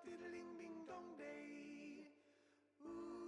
diddling ding dong day. Ooh,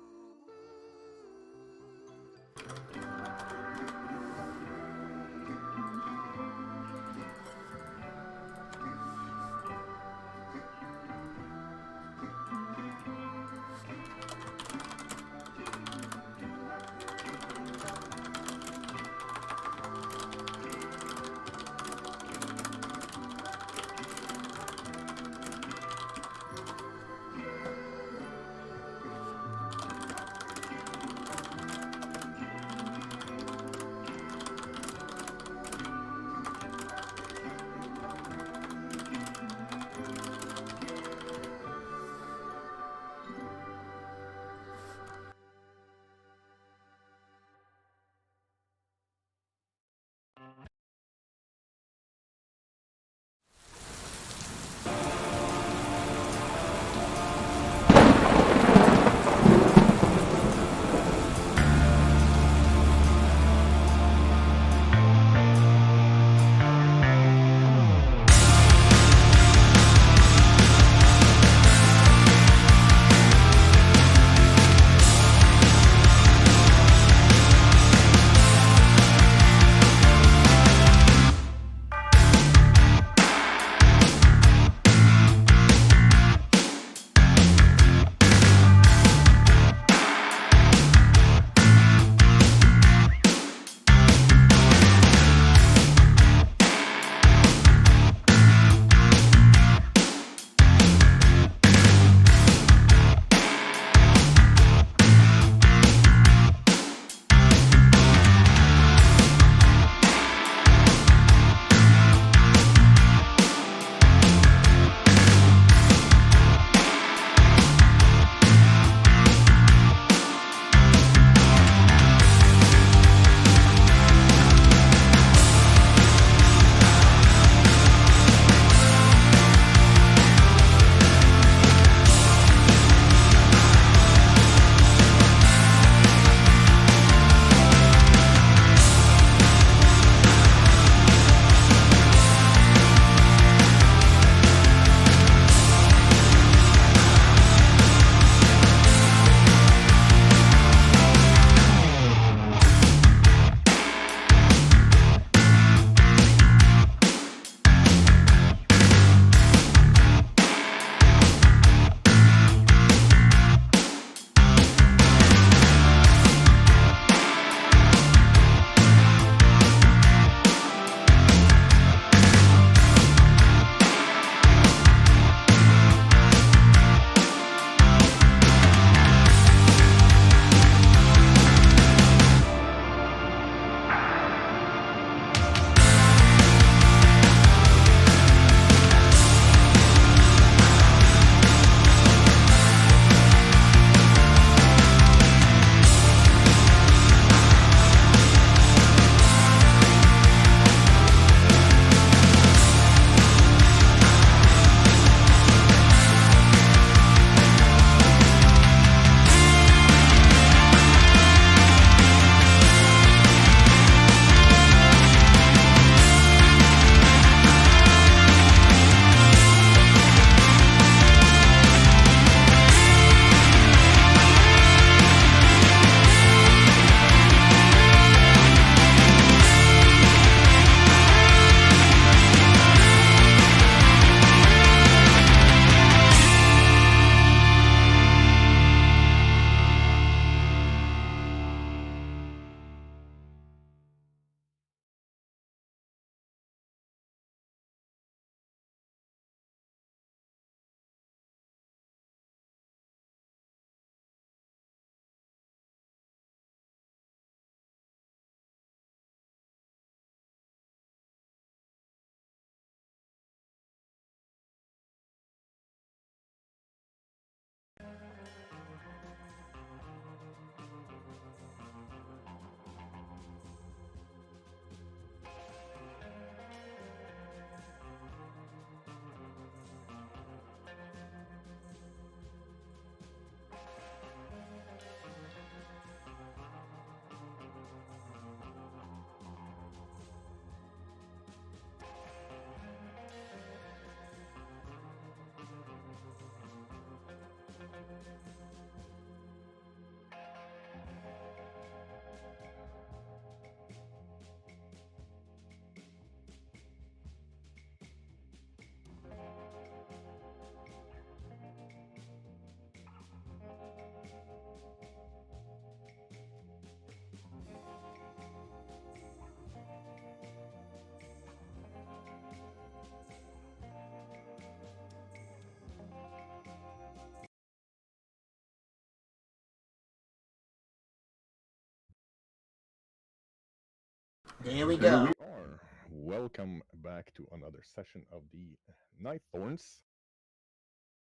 Here we Here go. we are. Welcome back to another session of the Night Thorns.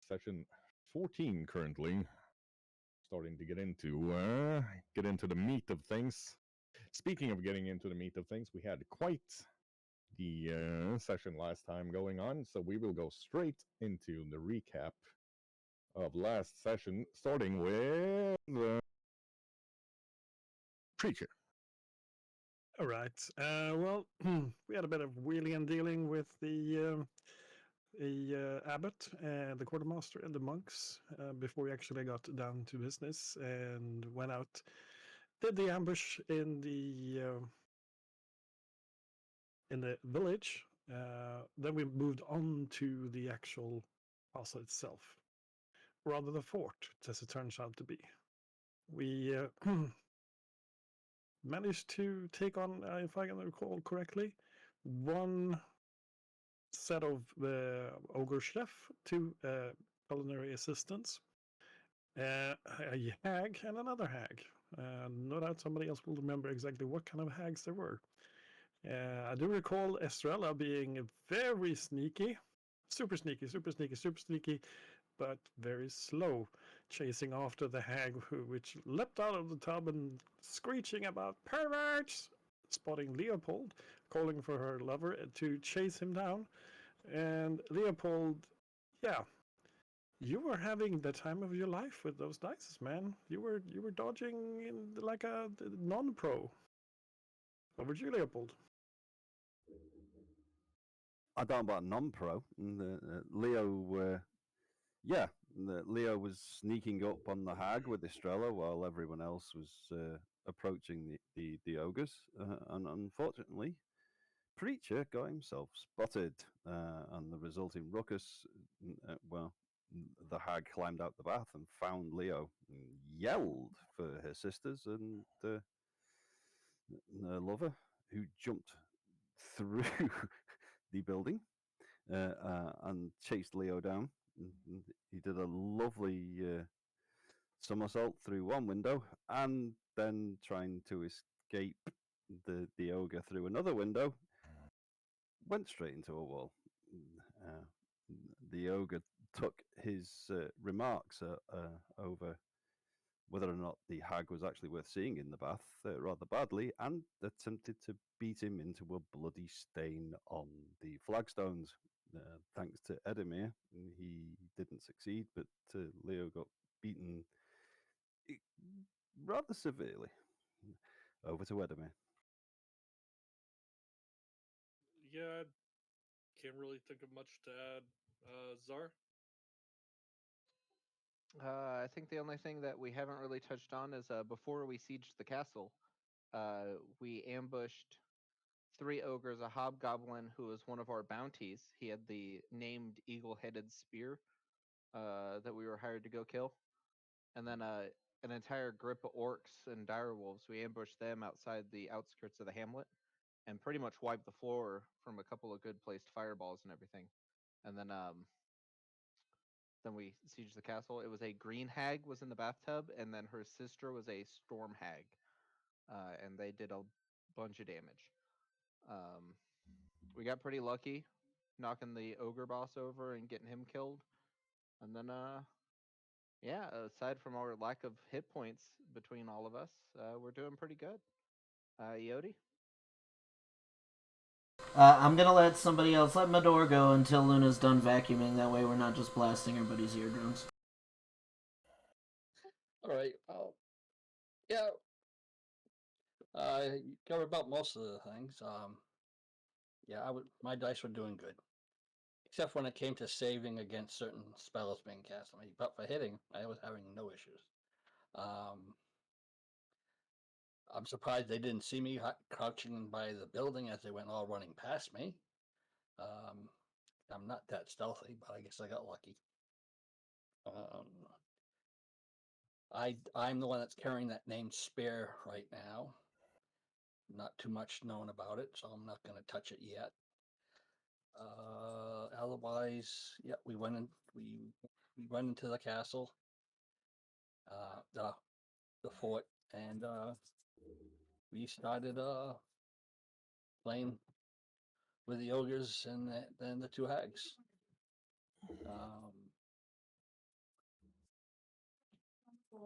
Session 14 currently. Starting to get into the meat of things. Speaking of getting into the meat of things, we had quite the session last time going on, so we will go straight into the recap of last session, starting with Preacher. All right. Well, we had a bit of wheeling and dealing with the abbot, the quartermaster, and the monks before we actually got down to business and went out. Did the ambush in the village. Then we moved on to the actual castle itself, rather the fort, as it turns out to be. We managed to take on, if I can recall correctly, one set of ogre chef, two culinary assistants, a hag, and another hag. No doubt somebody else will remember exactly what kind of hags there were. I do recall Estrella being very sneaky, super sneaky, super sneaky, super sneaky, but very slow, chasing after the hag, which leapt out of the tub and screeching about perverts, spotting Leopold, calling for her lover to chase him down. And Leopold, yeah, you were having the time of your life with those dice, man. You were dodging in like a non-pro. Over to you, Leopold. I don't know about non-pro. Leo, yeah, Leo was sneaking up on the hag with Estrella while everyone else was approaching the ogres, and unfortunately, Preacher got himself spotted, and the resulting ruckus. Well, the hag climbed out the bath and found Leo, and yelled for her sisters and her lover, who jumped through the building and chased Leo down. He did a lovely somersault through one window and then trying to escape the ogre through another window, went straight into a wall. Uh, the ogre took his remarks over whether or not the hag was actually worth seeing in the bath rather badly, and attempted to beat him into a bloody stain on the flagstones. Thanks to Edemir, he didn't succeed, but Leo got beaten rather severely. Over to Edemir. Yeah, can't really think of much to add. Czar? I think the only thing that we haven't really touched on is before we sieged the castle, we ambushed three ogres, a hobgoblin who was one of our bounties. He had the named eagle-headed spear that we were hired to go kill, and then an entire grip of orcs and direwolves. We ambushed them outside the outskirts of the hamlet, and pretty much wiped the floor from a couple of good placed fireballs and everything. And then we sieged the castle. It was a green hag was in the bathtub, and then her sister was a storm hag, and they did a bunch of damage. Um, we got pretty lucky, knocking the ogre boss over and getting him killed. And then, yeah, aside from our lack of hit points between all of us, we're doing pretty good. Yodi? I'm gonna let somebody else, let Medor go until Luna's done vacuuming. That way we're not just blasting everybody's eardrums. All right. Yeah, you covered about most of the things. Yeah, my dice were doing good, except when it came to saving against certain spells being cast on me. But for hitting, I was having no issues. Um, I'm surprised they didn't see me crouching by the building as they went all running past me. Um, I'm not that stealthy, but I guess I got lucky. Um, I'm the one that's carrying that name Spear right now. Not too much known about it, so I'm not going to touch it yet. Otherwise, yeah, we went into the castle, the fort, and we started playing with the ogres and then the two hags.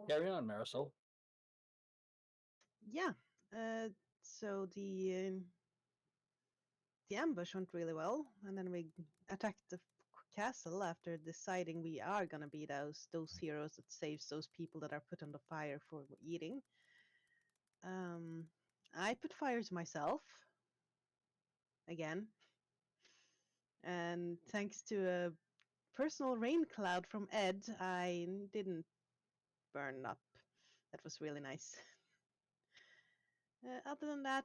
Carry on, Marisol. Yeah. So the ambush went really well, and then we attacked the castle after deciding we are gonna be those heroes that saves those people that are put on the fire for eating. I put fire to myself again, and thanks to a personal rain cloud from Ed, I didn't burn up. That was really nice. Other than that,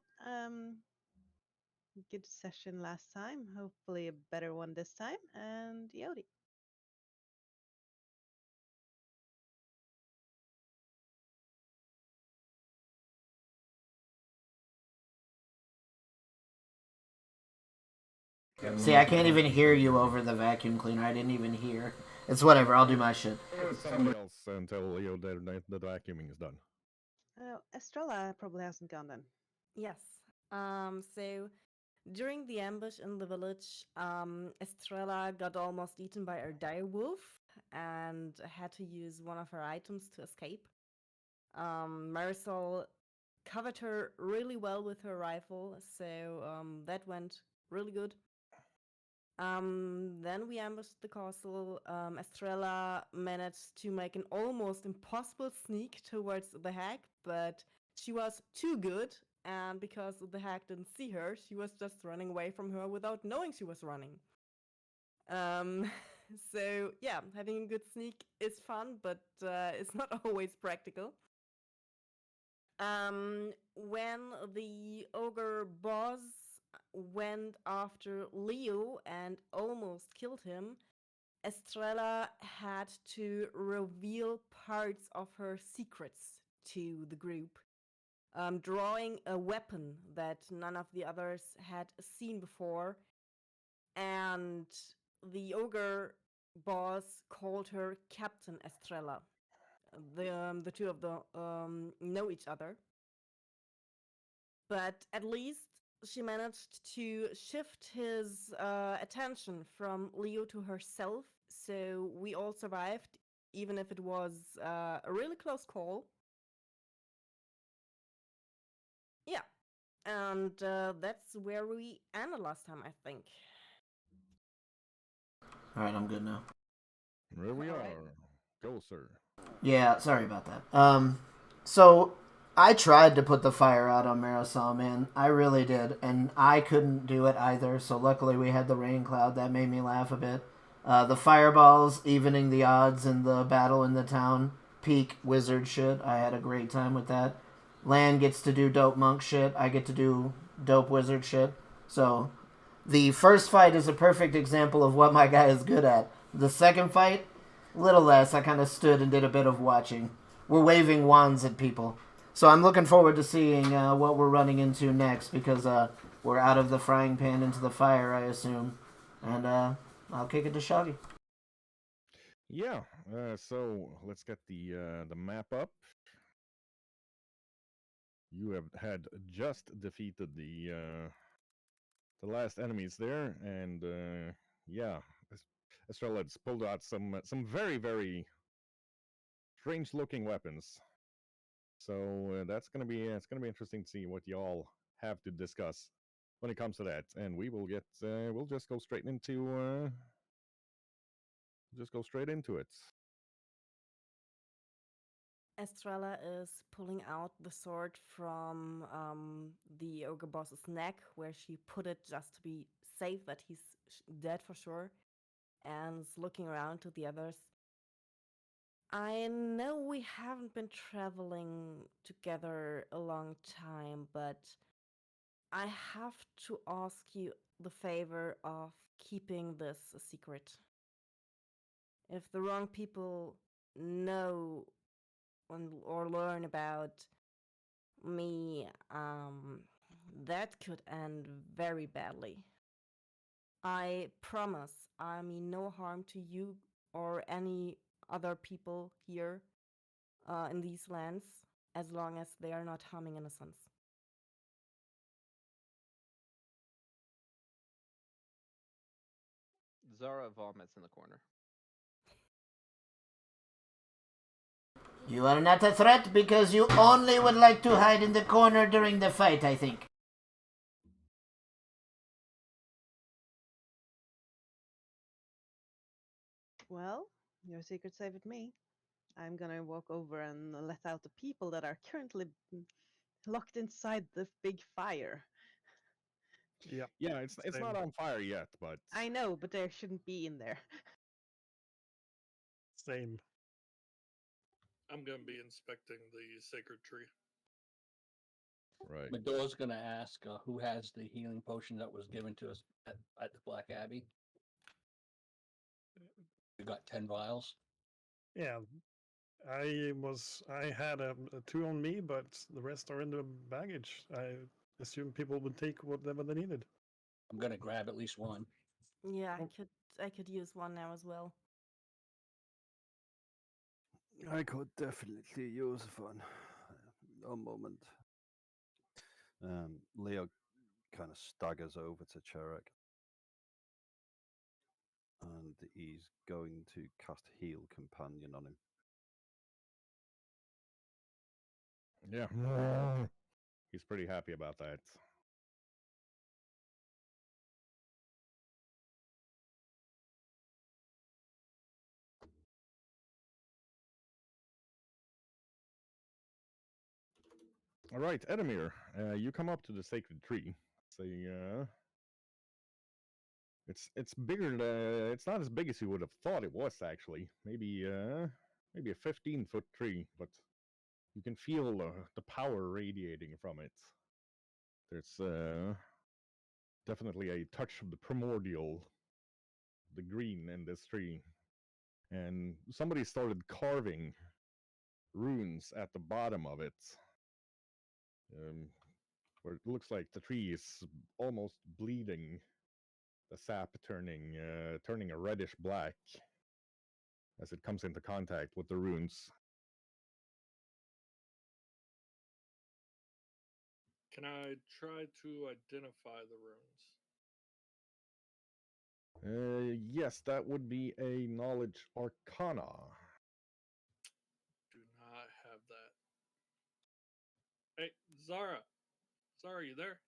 good session last time. Hopefully a better one this time. And Yodi. See, I can't even hear you over the vacuum cleaner. I didn't even hear. It's whatever. I'll do my shit. Somebody else until Leo the vacuuming is done. Estrella probably hasn't gone then. Yes. So during the ambush in the village, Estrella got almost eaten by a dire wolf and had to use one of her items to escape. Marisol covered her really well with her rifle, so that went really good. Then we ambushed the castle. Estrella managed to make an almost impossible sneak towards the hag, but she was too good, and because the hag didn't see her, she was just running away from her without knowing she was running. So yeah, having a good sneak is fun, but it's not always practical. When the ogre boss went after Leo and almost killed him, Estrella had to reveal parts of her secrets to the group, drawing a weapon that none of the others had seen before. And the ogre boss called her Captain Estrella. The two of them know each other. But at least she managed to shift his attention from Leo to herself, so we all survived, even if it was a really close call. Yeah, and that's where we ended last time, I think. Alright, I'm good now. Here we All are. right. Go, sir. Yeah, sorry about that. So I tried to put the fire out on Marisol, man. I really did, and I couldn't do it either. So luckily we had the rain cloud that made me laugh a bit. The fireballs evening the odds in the battle in the town. Peak wizard shit. I had a great time with that. Lan gets to do dope monk shit. I get to do dope wizard shit. So the first fight is a perfect example of what my guy is good at. The second fight, little less. I kind of stood and did a bit of watching. We're waving wands at people. So I'm looking forward to seeing what we're running into next because we're out of the frying pan into the fire, I assume. And I'll kick it to Shaggy. Yeah. So let's get the map up. You have had just defeated the last enemies there, and yeah, Estrela's pulled out some very strange looking weapons. So that's gonna be it's gonna be interesting to see what y'all have to discuss when it comes to that, and we'll just go straight into it. Estrella is pulling out the sword from the ogre boss's neck, where she put it just to be safe that he's dead for sure, and is looking around to the others. I know we haven't been traveling together a long time, but I have to ask you the favor of keeping this a secret. If the wrong people know or learn about me, that could end very badly. I promise I mean no harm to you or any other people here in these lands, as long as they are not harming innocents. Zara vomits in the corner. You are not a threat because you only would like to hide in the corner during the fight, I think. Well, your secret's safe with me. I'm gonna walk over and let out the people that are currently locked inside the big fire. Yeah. Yeah, it's Same. not on fire yet, but I know, but they shouldn't be in there. Same. I'm gonna be inspecting the sacred tree. right. Medora's going to ask who has the healing potion that was given to us at the Black Abbey. We got 10 vials. Yeah. I had two on me, but the rest are in the baggage. I assume people would take whatever they needed. I'm going to grab at least one. Yeah, Oh. I could use one now as well. I could definitely use one. A moment. Leo kind of staggers over to Cherek. And he's going to cast Heal Companion on him. Yeah. He's pretty happy about that. All right, Edamir, you come up to the sacred tree. Say, it's bigger. It's not as big as you would have thought it was. Actually, maybe maybe a 15-foot tree, but you can feel the power radiating from it. There's definitely a touch of the primordial, the green in this tree, and somebody started carving runes at the bottom of it. Where it looks like the tree is almost bleeding, the sap turning a reddish black as it comes into contact with the runes. Can I try to identify the runes? Yes, that would be a knowledge arcana. Do not have that. Hey, Zara. Zara, you there?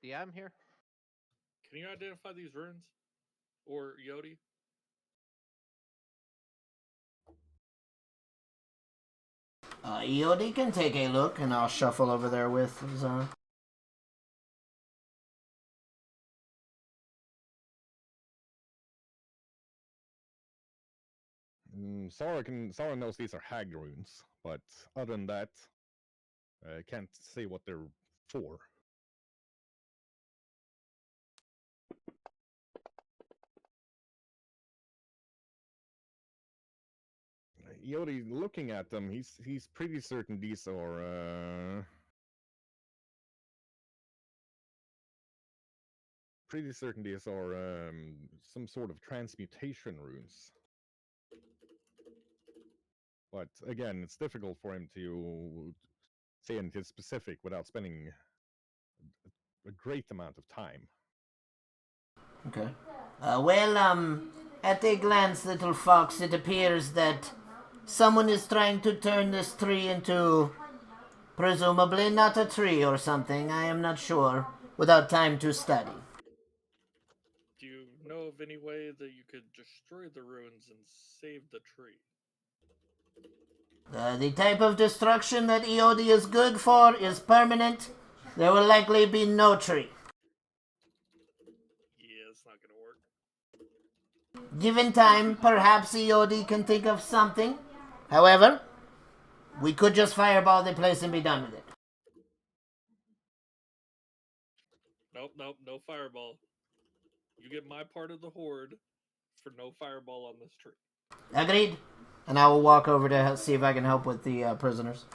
Yeah, I'm here. Can you identify these runes? Or Yodi? Eody can take a look, and I'll shuffle over there with Zara. Sora knows these are hag runes, but other than that, can't say what they're for. Yodi, looking at them, he's pretty certain these are some sort of transmutation runes. But again, it's difficult for him to say anything specific without spending a great amount of time. Okay. At a glance, little fox, it appears that someone is trying to turn this tree into, presumably not a tree or something, I am not sure, without time to study. Do you know of any way that you could destroy the ruins and save the tree? The type of destruction that Eody is good for is permanent. There will likely be no tree. Yeah, it's not gonna work. Given time, perhaps Eody can think of something. However, we could just fireball the place and be done with it. Nope, no fireball. You get my part of the horde for no fireball on this tree. Agreed. And I will walk over to see if I can help with the prisoners.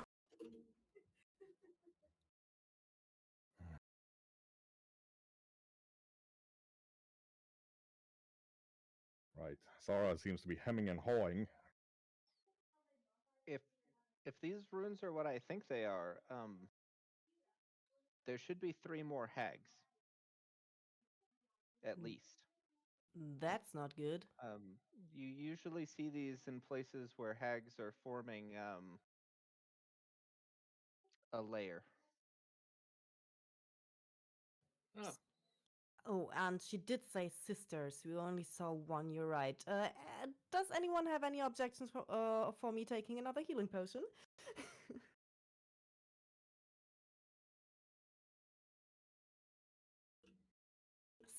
Right. Sara seems to be hemming and hawing. If if these runes are what I think they are, there should be 3 more hags. At least. That's not good. You usually see these in places where hags are forming a layer. Oh, Oh, and she did say sisters. We only saw one. You're right. Does anyone have any objections for me taking another healing potion?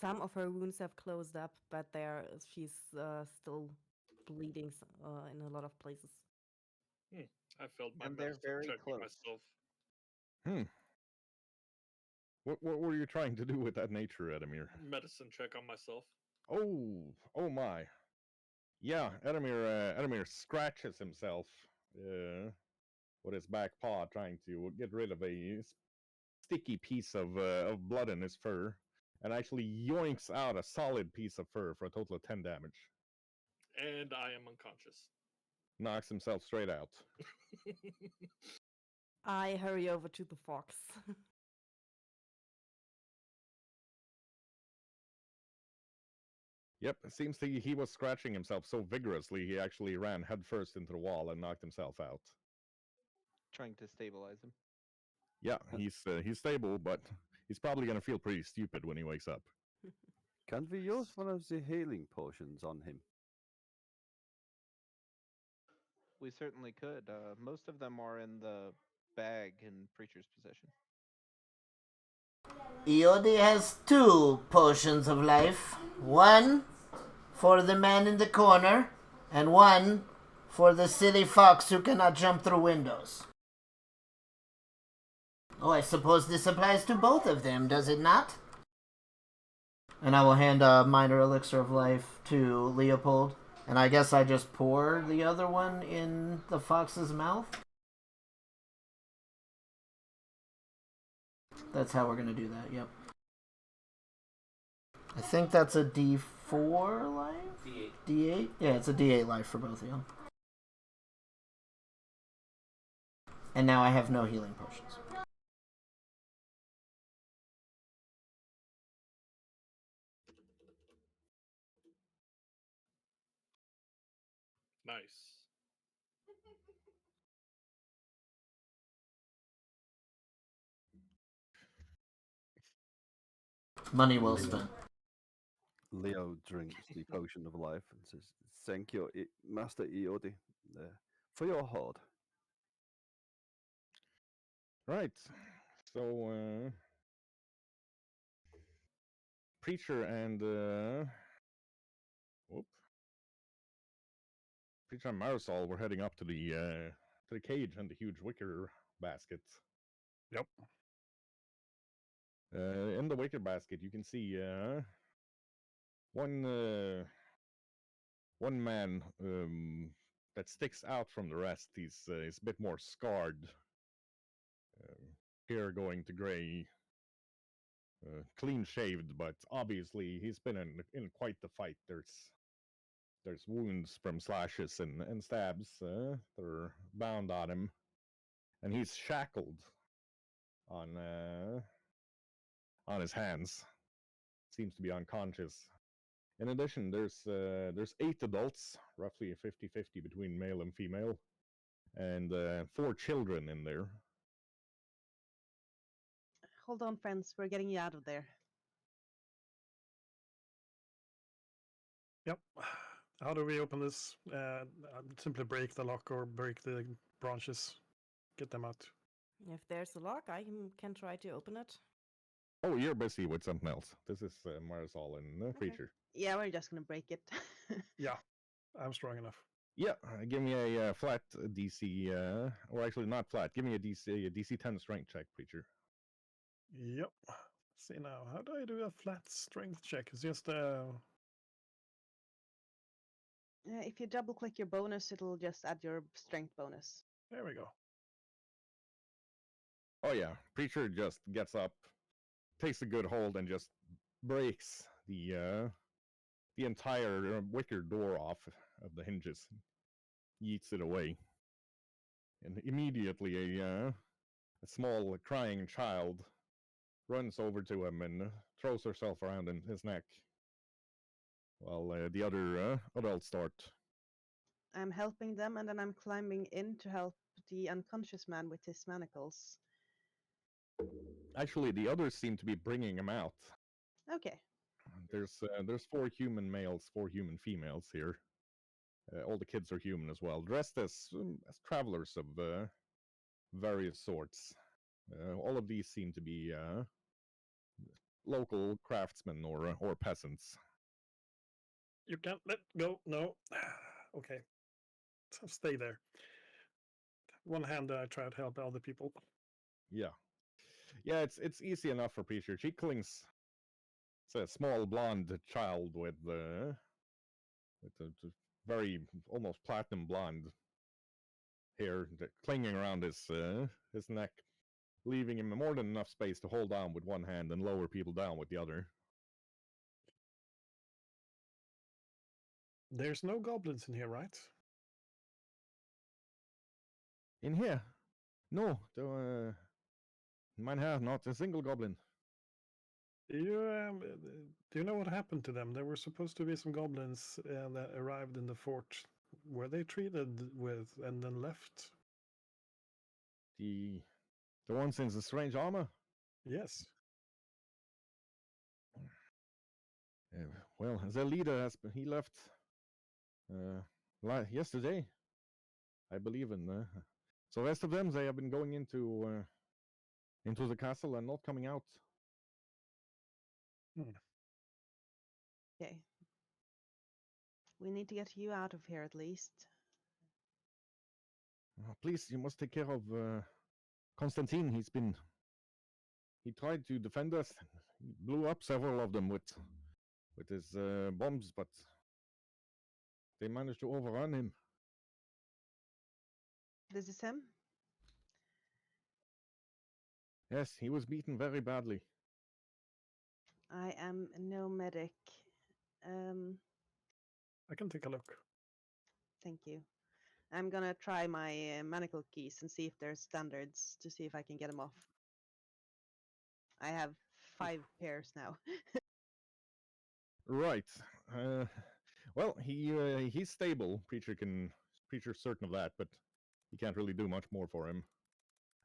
Some of her wounds have closed up, but she's still bleeding in a lot of places. I failed my And they're medicine very check on close. myself. Hmm. What were you trying to do with that nature, Edamir? Medicine check on myself. Oh my. Yeah, Edamir scratches himself with his back paw, trying to get rid of a sticky piece of blood in his fur, and actually yoinks out a solid piece of fur for a total of 10 damage. And I am unconscious. Knocks himself straight out. I hurry over to the fox. Yep, it seems he was scratching himself so vigorously he actually ran headfirst into the wall and knocked himself out. Trying to stabilize him. Yeah, he's stable, but he's probably gonna feel pretty stupid when he wakes up. Can we use one of the healing potions on him? We certainly could. Most of them are in the bag in Preacher's possession. Iodi has 2 potions of life. One for the man in the corner, and one for the silly fox who cannot jump through windows. Oh, I suppose this applies to both of them, does it not? And I will hand a minor elixir of life to Leopold. And I guess I just pour the other one in the fox's mouth? That's how we're going to do that, yep. I think that's a D4 life? D8. D8? Yeah, it's a D8 life for both of you. And now I have no healing potions. Nice. Money well spent. Leo drinks the potion of life and says, "Thank you, Master Iodi, for your hoard." Right. So, Preacher and whoop. Preacher and Marisol were heading up to the cage and the huge wicker basket. Yep. In the wicker basket, you can see one man that sticks out from the rest. He's a bit more scarred, hair going to gray, clean shaved, but obviously he's been in quite the fight. There's wounds from slashes and stabs that are bound on him, and he's shackled on his hands. Seems to be unconscious. In addition, there's 8 adults, roughly a 50-50 between male and female, and 4 children in there. Hold on, friends. We're getting you out of there. Yep. How do we open this? Simply break the lock or break the branches. Get them out. If there's a lock, I can try to open it. Oh, you're busy with something else. This is Marisol and Preacher. Yeah, we're just gonna break it. Yeah, I'm strong enough. Yeah, give me a flat DC, or actually not flat. Give me a DC 10 strength check, Preacher. Yep. See now, how do I do a flat strength check? It's just If you double click your bonus, it'll just add your strength bonus. there we go. Oh yeah, Preacher just gets up, takes a good hold, and just breaks the entire wicker door off of the hinges, yeets it away, and immediately a small crying child runs over to him and throws herself around his neck. while the other adults start. I'm helping them, and then I'm climbing in to help the unconscious man with his manacles. Actually, the others seem to be bringing him out. Okay. There's 4 human males, 4 human females here. All the kids are human as well, dressed as travelers of various sorts. All of these seem to be local craftsmen or peasants. You can't let go. No. Okay. So stay there. One hand, I try to help other people. Yeah, it's easy enough for Preacher. She clings. It's a small blonde child with a very almost platinum blonde hair clinging around his neck, leaving him more than enough space to hold on with one hand and lower people down with the other. There's no goblins in here, right? In here, no, mine have not a single goblin. Do you know what happened to them? There were supposed to be some goblins that arrived in the fort. Were they treated with and then left? The ones in the strange armor. Yes. Well, their leader he left yesterday, I believe. So the rest of them, they have been going into the castle and not coming out. Okay. We need to get you out of here at least. Please, you must take care of Constantine. He tried to defend us. He blew up several of them with his bombs, but they managed to overrun him. This is him? Yes, he was beaten very badly. I am no medic. I can take a look. Thank you. I'm gonna try my manacle keys and see if there's standards to see if I can get them off. I have 5 pairs now. Right. Well, he's stable. Preacher's certain of that, but he can't really do much more for him.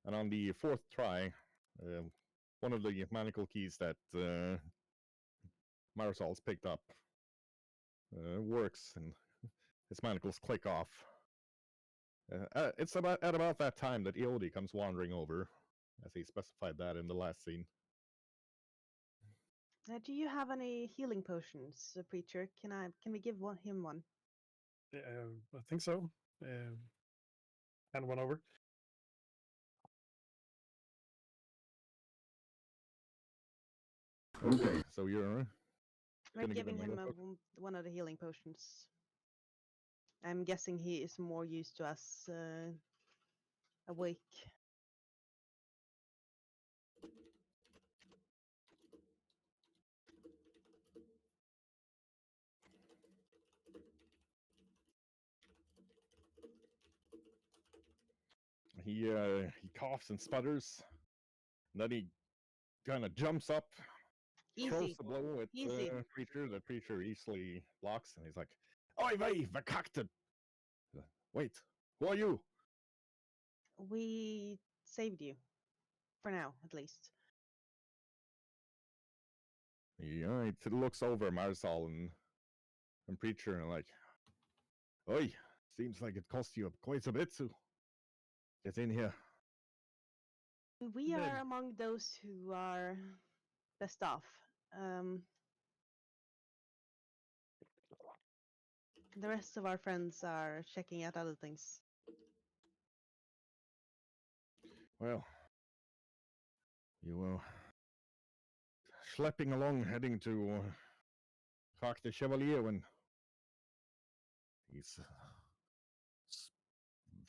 And on the 4th try, one of the manacle keys that Marisol's picked up works, and his manacles click off. It's at about that time that Eodi comes wandering over, as he specified that in the last scene. Do you have any healing potions, preacher? Can we give him one? I think so. Hand one over. Okay, so you're I'm giving him one of the healing potions. I'm guessing he is more used to us awake. He coughs and sputters, and then he kind of jumps up, throws the blow at Preacher. The Preacher easily blocks, and he's like, "Oi, vey, verkackte!" Wait, who are you? We saved you. For now, at least. Yeah, it looks over Marisol and Preacher and like, "Oi, seems like it cost you quite a bit to get in here." We are among those who are best off. The rest of our friends are checking out other things. Well, you were schlepping along, heading to Coq de Chevalier when these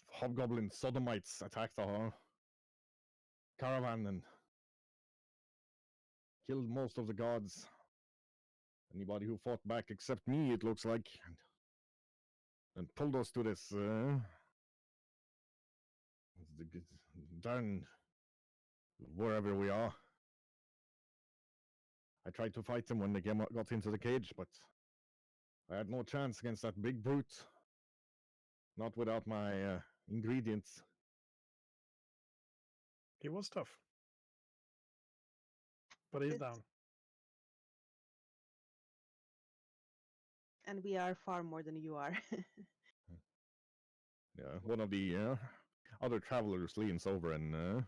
hobgoblin sodomites attacked our caravan and killed most of the guards. Anybody who fought back except me, it looks like, and pulled us to this darn wherever we are. I tried to fight them when they got into the cage, but I had no chance against that big brute. Not without my ingredients. He was tough. But he's This- down. And we are far more than you are. Yeah, one of the other travelers leans over and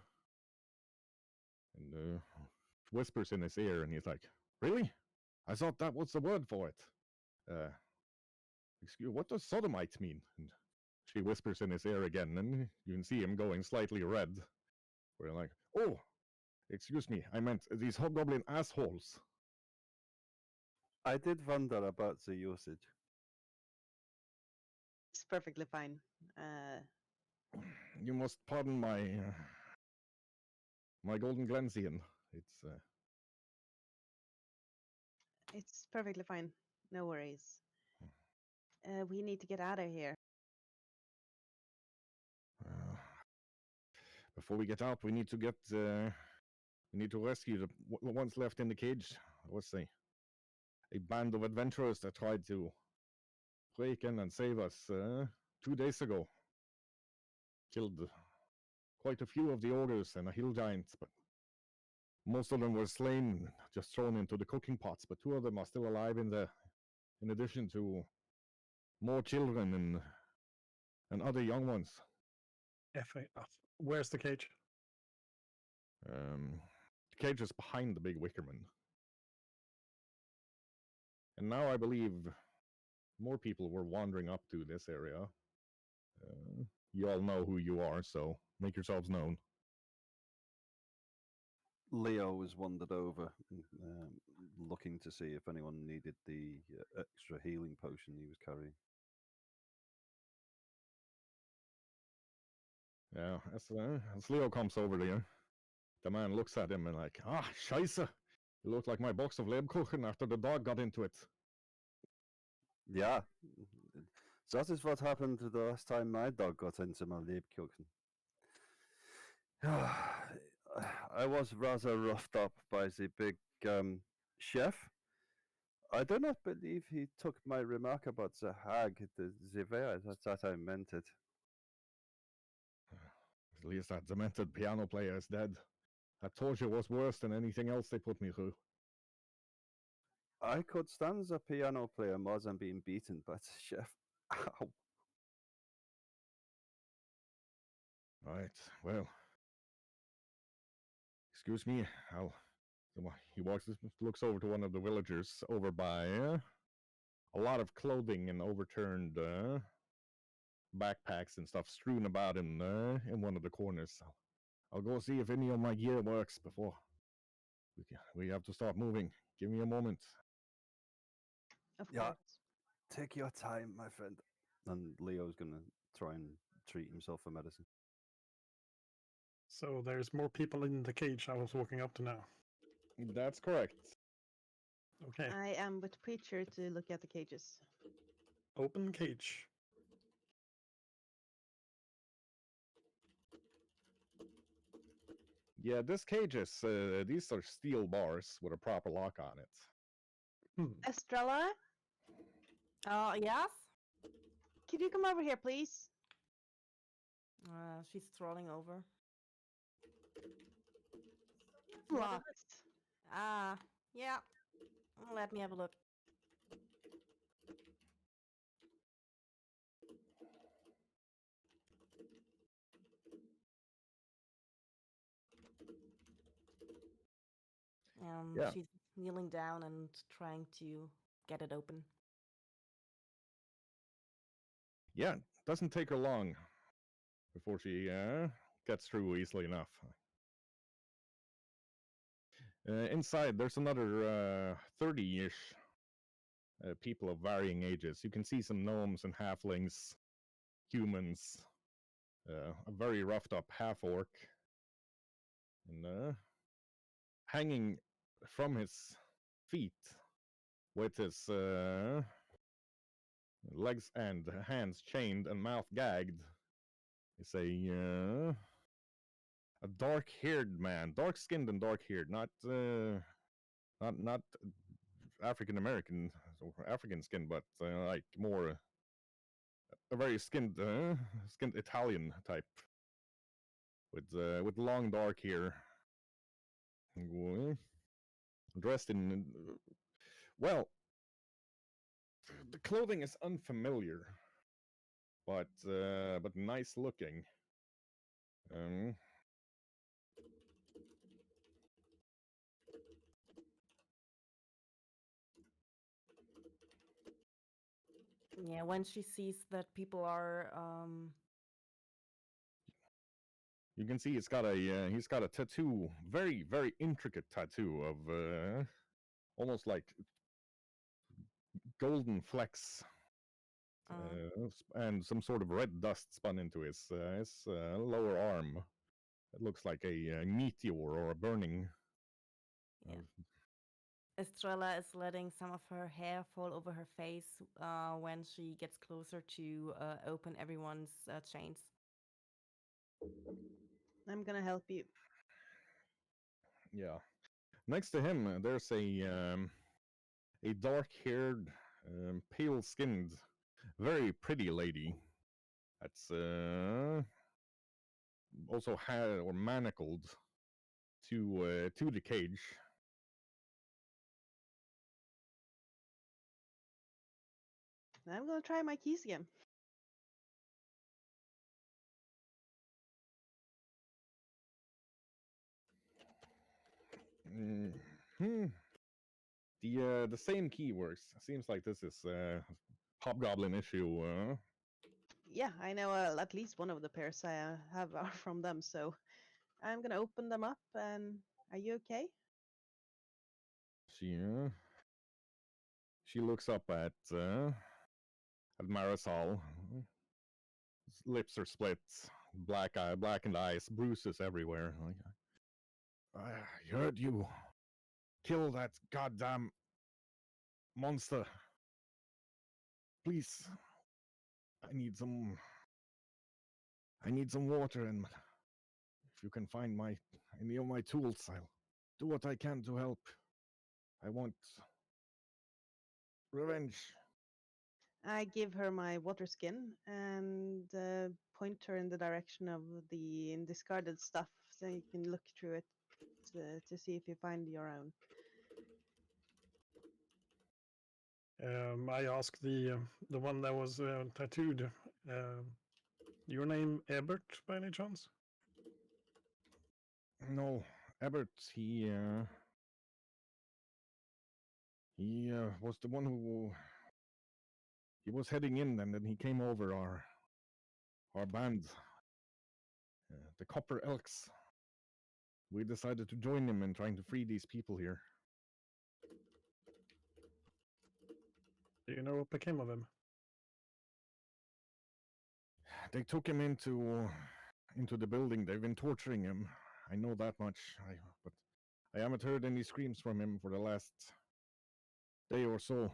whispers in his ear, and he's like, "Really? I thought that was the word for it. Excuse, what does sodomite mean?" And she whispers in his ear again, and you can see him going slightly red. We're like, "Oh, excuse me, I meant these hobgoblin assholes." I did wonder about the usage. It's perfectly fine. You must pardon my golden Glensian. It's perfectly fine. No worries. We need to get out of here. Before we get out, we need to rescue the ones left in the cage. Let's see, a band of adventurers that tried to break in and save us 2 days ago. Killed quite a few of the ogres and a hill giant, but most of them were slain, just thrown into the cooking pots. But 2 of them are still alive in addition to more children and other young ones. Where's the cage? The cage is behind the big wickerman. And now I believe more people were wandering up to this area. You all know who you are, so make yourselves known. Leo was wandered over, looking to see if anyone needed the extra healing potion he was carrying. Yeah, as Leo comes over to you, the man looks at him and like, "Ah, scheisse! You look like my box of Lebkuchen after the dog got into it." Yeah, that is what happened the last time my dog got into my Lebkuchen. I was rather roughed up by the big chef. I do not believe he took my remark about the hag, the way I thought I meant it. At least that demented piano player is dead. That torture was worse than anything else they put me through. I could stand the piano player more than being beaten by the chef. Ow. Right, well. Excuse me, he looks over to one of the villagers over by a lot of clothing and overturned backpacks and stuff strewn about in one of the corners. I'll go see if any of my gear works before we have to start moving. Give me a moment. Of Yeah. course. Take your time, my friend. And Leo's gonna try and treat himself for medicine. So there's more people in the cage I was walking up to now. That's correct. Okay. I am with Preacher to look at the cages. Open cage. Yeah, this cage is these are steel bars with a proper lock on it. Estrella, Yes? could you come over here, please? She's strolling over. Locked. Yeah. Let me have a look. Yeah. She's kneeling down and trying to get it open. Yeah, doesn't take her long before she gets through easily enough. Inside, there's another 30-ish people of varying ages. You can see some gnomes and halflings, humans, a very roughed up half-orc, and hanging from his feet with his legs and hands chained and mouth gagged is a dark-haired man, dark-skinned and dark-haired, not African American so African skin, but like more a very skinned Italian type with long dark hair, dressed in well, the clothing is unfamiliar, but nice looking. Um, Yeah, when she sees that people are you can see he's got a tattoo, very intricate tattoo of almost like golden flecks and some sort of red dust spun into his lower arm. It looks like a meteor or a burning. yeah. Estrella is letting some of her hair fall over her face when she gets closer to open everyone's chains. I'm gonna help you. Yeah. Next to him, there's a dark-haired, pale-skinned, very pretty lady. That's also had or manacled to the cage. I'm gonna try my keys again. Hmm. The same key works. Seems like this is hobgoblin issue. Yeah, I know at least one of the pairs I have are from them, so I'm gonna open them up. And are you okay? She looks up at Marisol. Lips are split, blackened eyes, bruises everywhere. Like, I heard you kill that goddamn monster. Please, I need some. I need some water, and if you can find any of my tools, I'll do what I can to help. I want revenge. I give her my water skin and point her in the direction of the discarded stuff so you can look through it to see if you find your own. I asked the one that was tattooed. Your name Ebert by any chance? No, Ebert, he was the one who he was heading in, and then he came over our band, the Copper Elks. We decided to join him in trying to free these people here. Do you know what became of him? They took him into the building. They've been torturing him. I know that much. But I haven't heard any screams from him for the last day or so.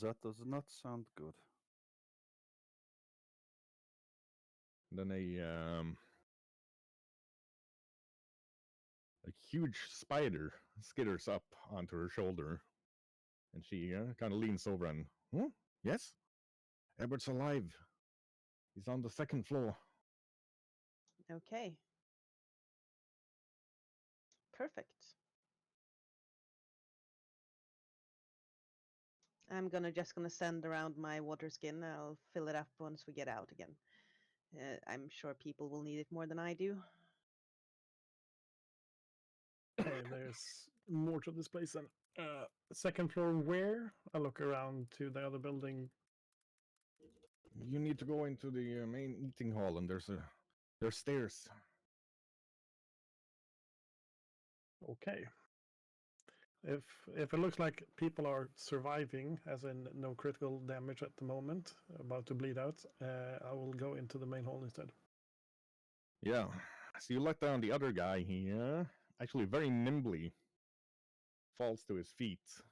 That does not sound good. Then a huge spider skitters up onto her shoulder, and she kind of leans over and, yes, Ebert's alive. He's on the second floor. Okay. Perfect. I'm just gonna send around my water skin. I'll fill it up once we get out again. I'm sure people will need it more than I do. Okay, there's more to this place than second floor. Where? I look around to the other building. You need to go into the main eating hall, and there's stairs. Okay. If it looks like people are surviving, as in no critical damage at the moment, about to bleed out, I will go into the main hall instead. Yeah. So you let down the other guy. He actually very nimbly falls to his feet.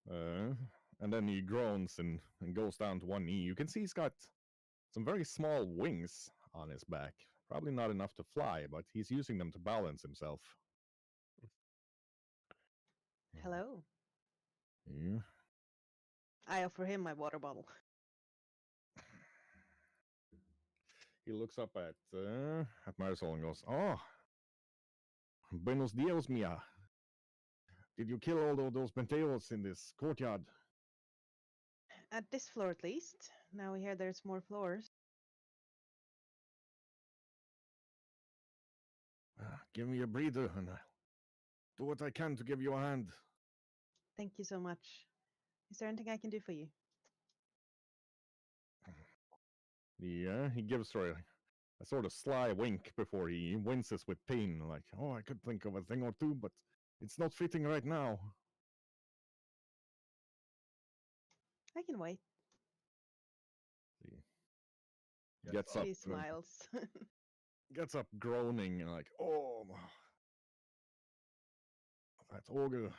And then he groans and goes down to one knee. You can see he's got some very small wings on his back. Probably not enough to fly, but he's using them to balance himself. Hello. Yeah. I offer him my water bottle. He looks up at Marisol and goes, "Oh, buenos dias, mia. Did you kill all of those penteos in this courtyard?" At this floor, at least. Now we hear there's more floors. Give me a breather, and I'll do what I can to give you a hand. Thank you so much. Is there anything I can do for you? He gives her a sort of sly wink before he winces with pain, like, "Oh, I could think of a thing or two, but it's not fitting right now." I can wait. He gets up, He smiles. groaning, and like, "Oh, that ogre.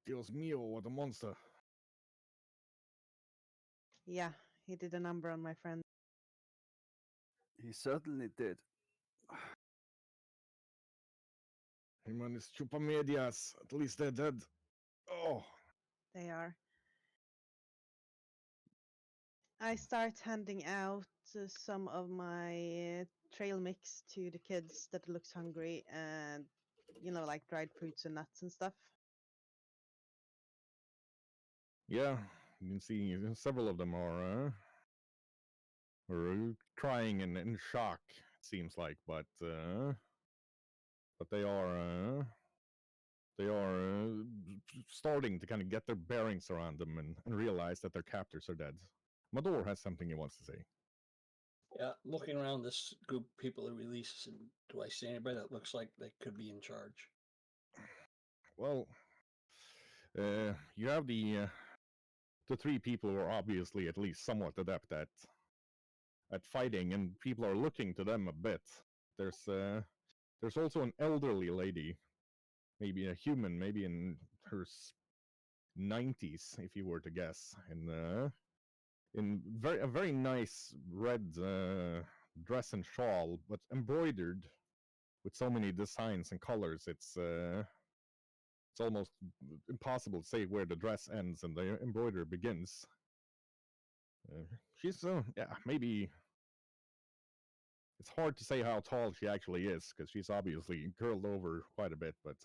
Dios mío, what a monster." Yeah, he did a number on my friend. He certainly did. Him and his chupamedias, at least they're dead. Oh, They are. I start handing out some of my trail mix to the kids that looks hungry and, like dried fruits and nuts and stuff. yeah, you can see several of them are crying in shock, it seems like, but they are starting to kind of get their bearings around them and realize that their captors are dead. Mador has something he wants to say. Yeah, looking around this group of people that release, and do I see anybody that looks like they could be in charge? Well, you have the three people who are obviously at least somewhat adept at fighting, and people are looking to them a bit. There's also an elderly lady, maybe a human, maybe in her 90s, if you were to guess, in a very nice red dress and shawl, but embroidered with so many designs and colors. It's almost impossible to say where the dress ends and the embroidery begins. She's yeah, maybe it's hard to say how tall she actually is because she's obviously curled over quite a bit, but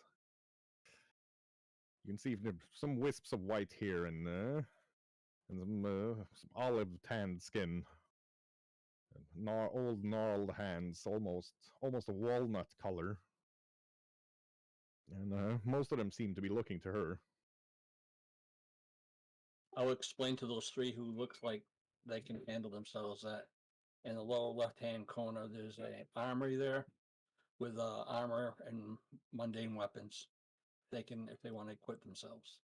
you can see some wisps of white hair and some olive tanned skin, old gnarled hands, almost a walnut color, and most of them seem to be looking to her. I'll explain to those three who looks like they can handle themselves that in the lower left-hand corner there's a armory there with armor and mundane weapons. They can, if they want to equip themselves.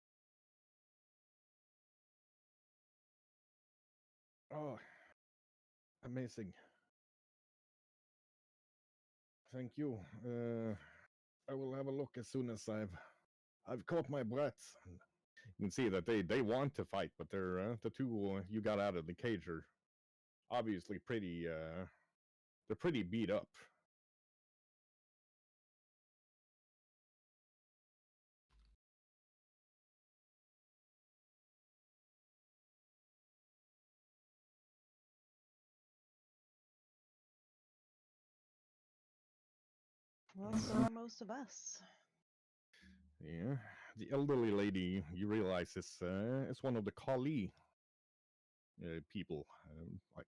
Oh, amazing. Thank you. I will have a look as soon as I've caught my breath. You can see that they want to fight, but they're the two you got out of the cage are obviously they're pretty beat up. Well, so are most of us. Yeah, the elderly lady you realize is one of the Kali people, like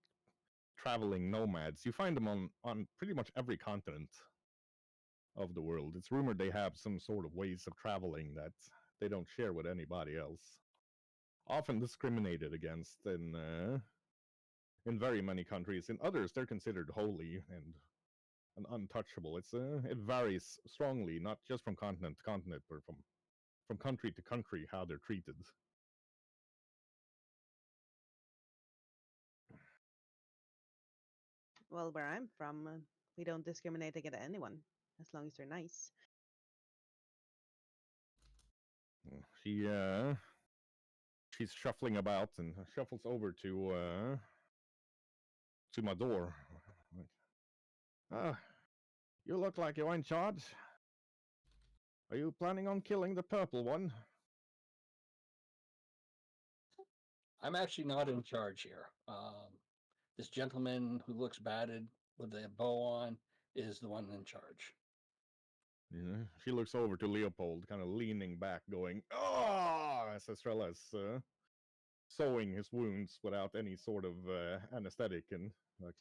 traveling nomads. You find them on pretty much every continent of the world. It's rumored they have some sort of ways of traveling that they don't share with anybody else. Often discriminated against in very many countries. In others, they're considered holy and untouchable. It varies strongly, not just from continent to continent, but from country to country how they're treated. Well, where I'm from, we don't discriminate against anyone as long as they're nice. She's shuffling about and shuffles over to my door. Like, you look like you're in charge. Are you planning on killing the purple one? I'm actually not in charge here. This gentleman who looks battered with the bow on is the one in charge. She looks over to Leopold, kind of leaning back, going, "Ah!" as Estrella is sewing his wounds without any sort of anesthetic, and like,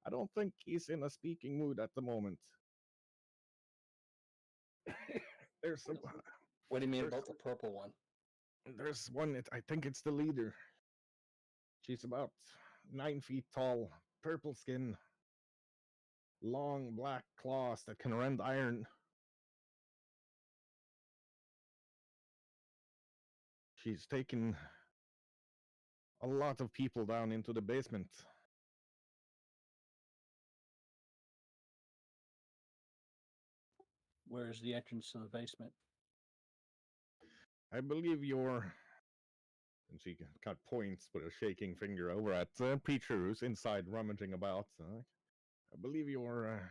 I don't think he's in a speaking mood at the moment. There's some. What do you mean There's- about the purple one? There's one. I think it's the leader. She's about 9 feet tall, purple skin, long black claws that can rend iron. She's taken a lot of people down into the basement. Where's the entrance to the basement? I believe you're. And she kind of points with a shaking finger over at Preacher, who's inside rummaging about. I believe your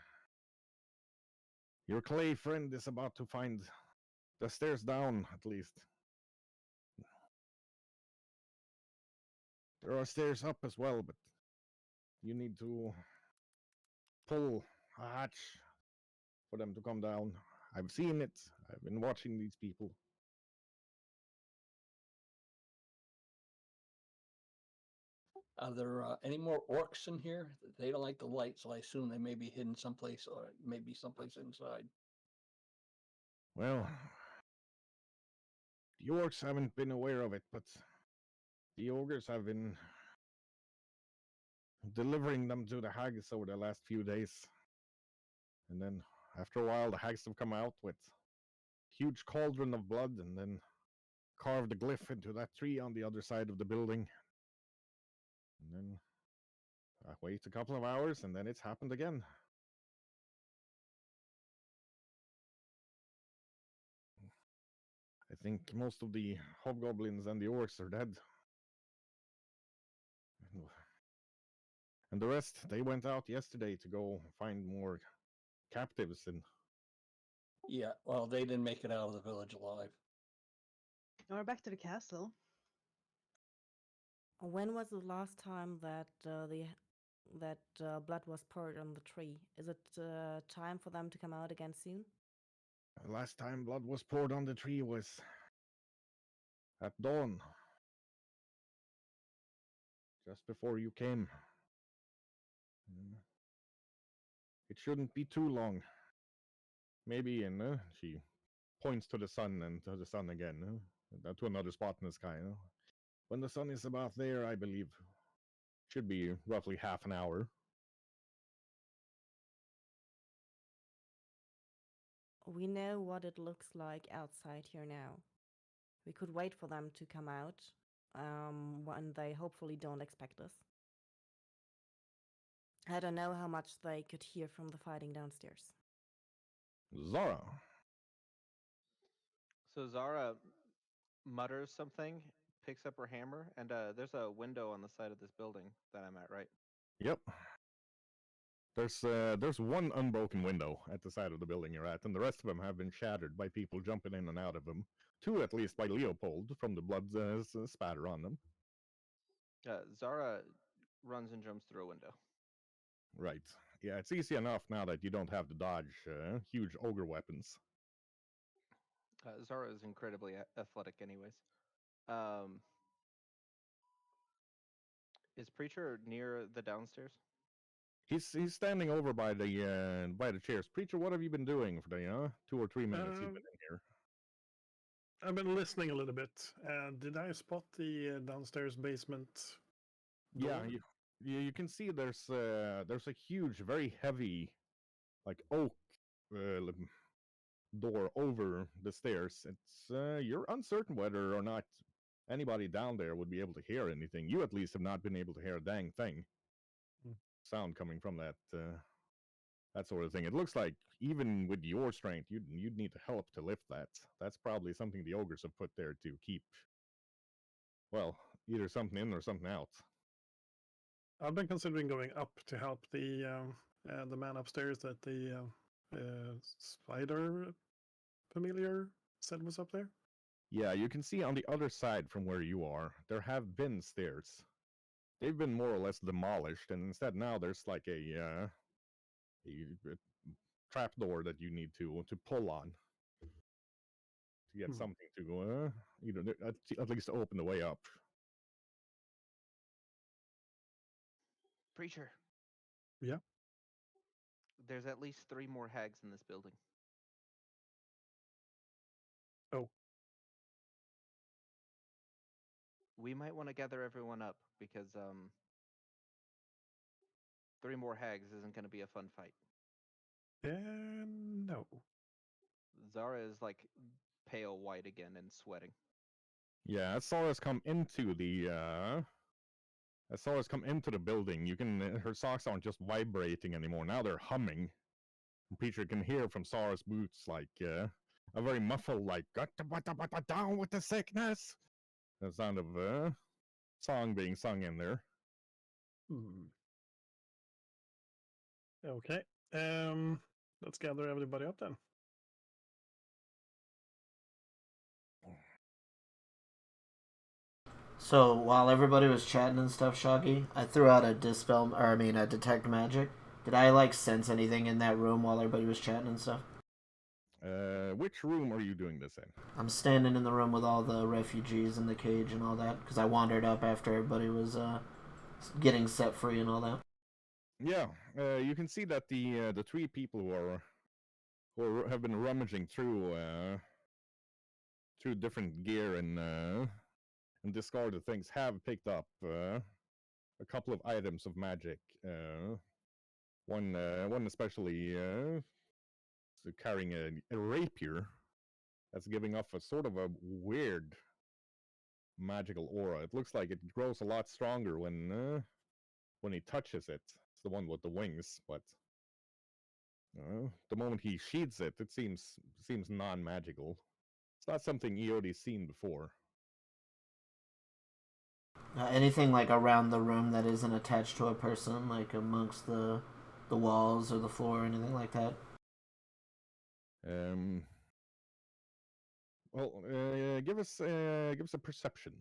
clay friend is about to find the stairs down, at least. There are stairs up as well, but you need to pull a hatch for them to come down. I've seen it. I've been watching these people. Are there any more orcs in here? They don't like the light, so I assume they may be hidden someplace, or maybe someplace inside. Well, the orcs haven't been aware of it, but the ogres have been delivering them to the hags over the last few days. And then after a while, the hags have come out with huge cauldron of blood and then carved a glyph into that tree on the other side of the building. And then I wait a couple of hours, and then it's happened again. I think most of the hobgoblins and the orcs are dead. And the rest, they went out yesterday to go find more captives. And Yeah, well, they didn't make it out of the village alive. We're back to the castle. When was the last time that blood was poured on the tree? Is it time for them to come out again soon? the last time blood was poured on the tree was at dawn, just before you came. It shouldn't be too long. Maybe in, she points to the sun and to the sun again, to another spot in the sky. When the sun is about there, I believe, should be roughly half an hour. We know what it looks like outside here now. We could wait for them to come out when they hopefully don't expect us. I don't know how much they could hear from the fighting downstairs. Zara. So Zara mutters something, picks up her hammer, and there's a window on the side of this building that I'm at, right? Yep. There's one unbroken window at the side of the building you're at, and the rest of them have been shattered by people jumping in and out of them. Two, at least, by Leopold from the blood spatter on them. Zara runs and jumps through a window. Right. Yeah, it's easy enough now that you don't have to dodge huge ogre weapons. Zara is incredibly athletic, anyways. Is Preacher near the downstairs? He's standing over by the chairs. Preacher, what have you been doing for the 2 or 3 minutes you've been in here? I've been listening a little bit. Did I spot the downstairs basement door? Yeah, you can see there's a huge, very heavy, like oak door over the stairs. It's you're uncertain whether or not anybody down there would be able to hear anything. You at least have not been able to hear a dang thing. Sound coming from that sort of thing. It looks like even with your strength, you'd need help to lift that. That's probably something the ogres have put there to keep, well, either something in or something out. I've been considering going up to help the man upstairs that the spider familiar said was up there? Yeah, you can see on the other side from where you are, there have been stairs. They've been more or less demolished, and instead now there's like a trapdoor that you need to pull on to get something to at least open the way up. Preacher. Yeah. There's at least 3 more hags in this building. Oh. We might want to gather everyone up because 3 more hags isn't going to be a fun fight. No. Zara is like pale white again and sweating. Yeah, as Zara's come into the building, you can her socks aren't just vibrating anymore. Now they're humming. Preacher can hear from Zara's boots like a very muffled like down with the sickness. The sound of song being sung in there. Okay. Let's gather everybody up then. So while everybody was chatting and stuff, Shaggy, I threw out a a detect magic. Did I like sense anything in that room while everybody was chatting and stuff? Which room are you doing this in? I'm standing in the room with all the refugees in the cage and all that because I wandered up after everybody was getting set free and all that. Yeah, you can see that the 3 people who have been rummaging through different gear and discarded things have picked up a couple of items of magic. One especially carrying a rapier that's giving off a sort of a weird magical aura. It looks like it grows a lot stronger when he touches it. It's the one with the wings, but the moment he sheathes it, it seems non-magical. It's not something Eodi's seen before. Anything like around the room that isn't attached to a person, like amongst the walls or the floor or anything like that? Well, give us a perception.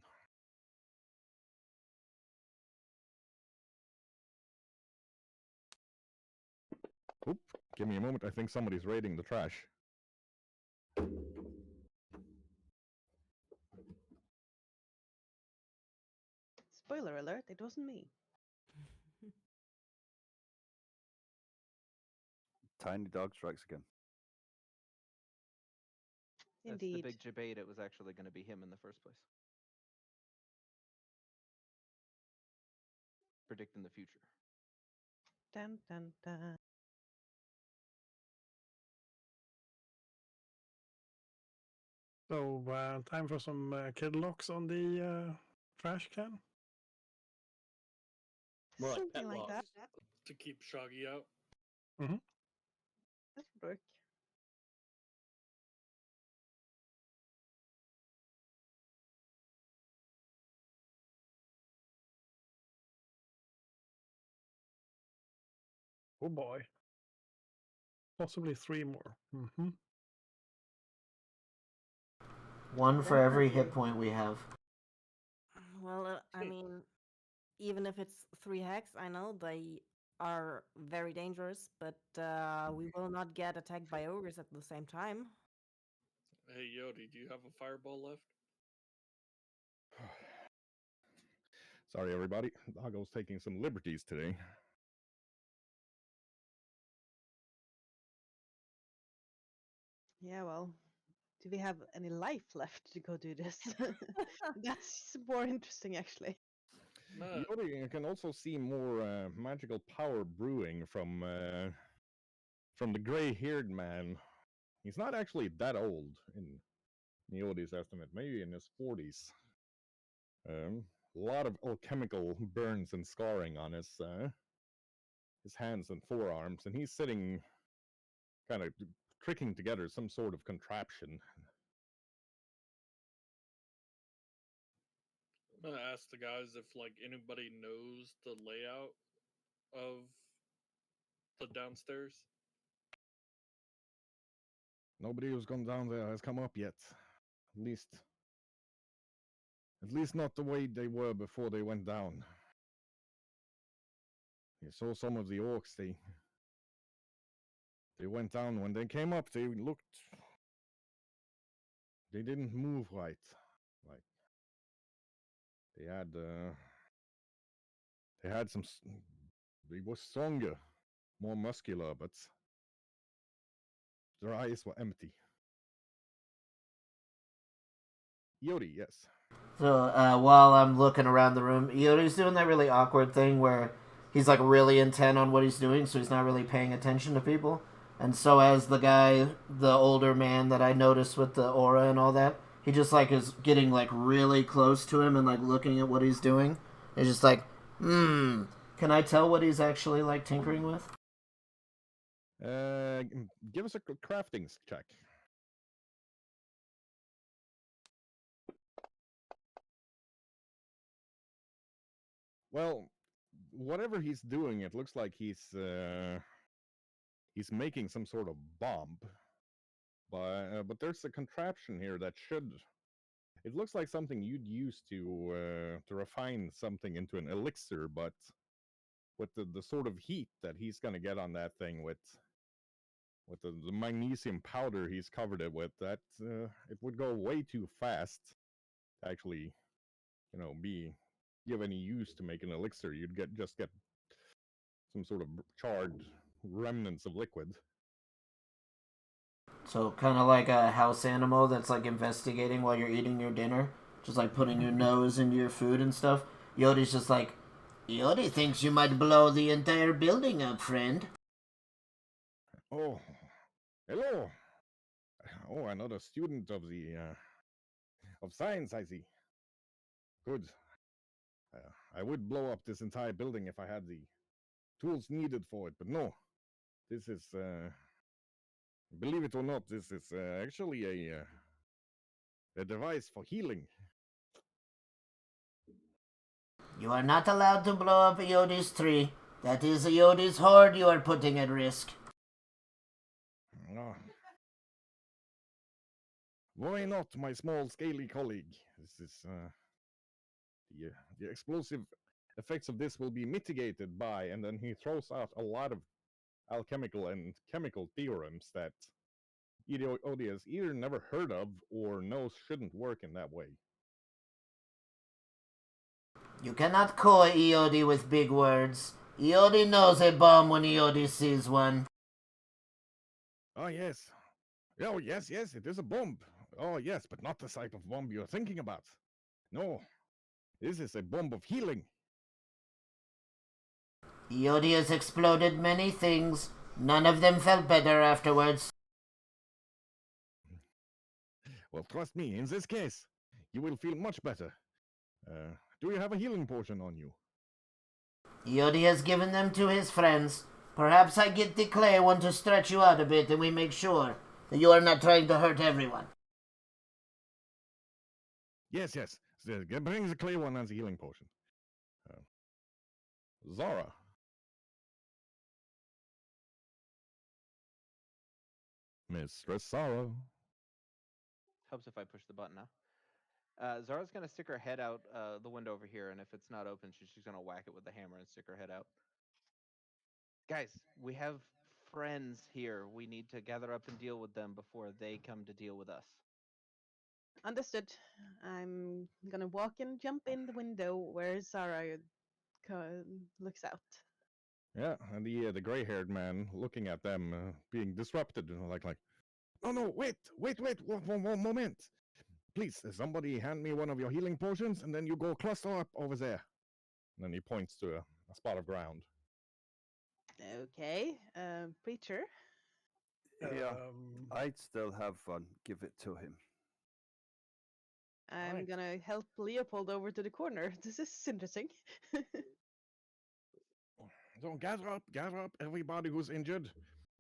Oop, give me a moment. I think somebody's raiding the trash. Spoiler alert, it wasn't me. Tiny dog strikes again. That's the Indeed. big debate. It was actually going to be him in the first place. Predicting the future. Dun, dun, dun. So, time for some kid locks on the trash can. More like Something pet like that. locks. To keep Shaggy out. Mm-hmm. That would work. Oh boy. Possibly 3 more. Mm-hmm. One for every hit point we have. Well, I mean, even if it's 3 hacks, I know they are very dangerous, but we will not get attacked by ogres at the same time. Hey, Yodi, do you have a fireball left? Sorry, everybody. Doggo's taking some liberties today. Yeah, well, do we have any life left to go do this? That's more interesting, actually. No. Yodi can also see more magical power brewing from the gray-haired man. He's not actually that old in Yodi's estimate, maybe in his 40s. A lot of alchemical burns and scarring on his hands and forearms, and he's sitting kind of tricking together some sort of contraption. I'm gonna ask the guys if like anybody knows the layout of the downstairs. Nobody who's gone down there has come up yet. At least not the way they were before they went down. You saw some of the orcs, they went down. When they came up, they didn't move right. Like, they had some, they were stronger, more muscular, but their eyes were empty. Yodi, yes. So while I'm looking around the room, Yodi's doing that really awkward thing where he's like really intent on what he's doing, so he's not really paying attention to people. And so as the guy, the older man that I noticed with the aura and all that, he just like is getting like really close to him and like looking at what he's doing. It's just like, can I tell what he's actually like tinkering with? Give us a crafting check. Well, whatever he's doing, it looks like he's making some sort of bomb. But there's a contraption here that should. It looks like something you'd use to refine something into an elixir, but with the sort of heat that he's gonna get on that thing with the magnesium powder he's covered it with, that it would go way too fast to actually, give any use to make an elixir. You'd just get some sort of charred remnants of liquid. So kind of like a house animal that's like investigating while you're eating your dinner, just like putting your nose into your food and stuff. Yodi's just like, Yodi thinks you might blow the entire building up, friend. Oh, hello. Oh, another student of the of science, I see. Good. I would blow up this entire building if I had the tools needed for it, but no. This is, believe it or not, this is actually a device for healing. You are not allowed to blow up Yodi's tree. That is Yodi's hoard you are putting at risk. Oh. Why not, my small, scaly colleague? This is, the explosive effects of this will be mitigated by, and then he throws out a lot of alchemical and chemical theorems that Odi has either never heard of or knows shouldn't work in that way. You cannot coy Eodi with big words. Eodi knows a bomb when Eodi sees one. Oh, yes. Oh, yes, it is a bomb. Oh, yes, but not the type of bomb you're thinking about. No, this is a bomb of healing. Eodi has exploded many things. None of them felt better afterwards. Well, trust me, in this case, you will feel much better. Do you have a healing potion on you? Eodi has given them to his friends. Perhaps I get the clay one to stretch you out a bit and we make sure that you are not trying to hurt everyone. Yes. Bring the clay one as a healing potion. Zara. Mistress Zara. Helps if I push the button now. Zara's gonna stick her head out the window over here, and if it's not open, she's just gonna whack it with the hammer and stick her head out. Guys, we have friends here. We need to gather up and deal with them before they come to deal with us. Understood. I'm gonna walk and jump in the window where Zara looks out. Yeah, and the gray-haired man looking at them, being disrupted, like, no, wait, one moment. Please, somebody hand me one of your healing potions, and then you go cluster up over there. And then he points to a spot of ground. Okay, preacher. Yeah, I'd still have one. Give it to him. I'm Right. gonna help Leopold over to the corner. This is interesting. So gather up, everybody who's injured.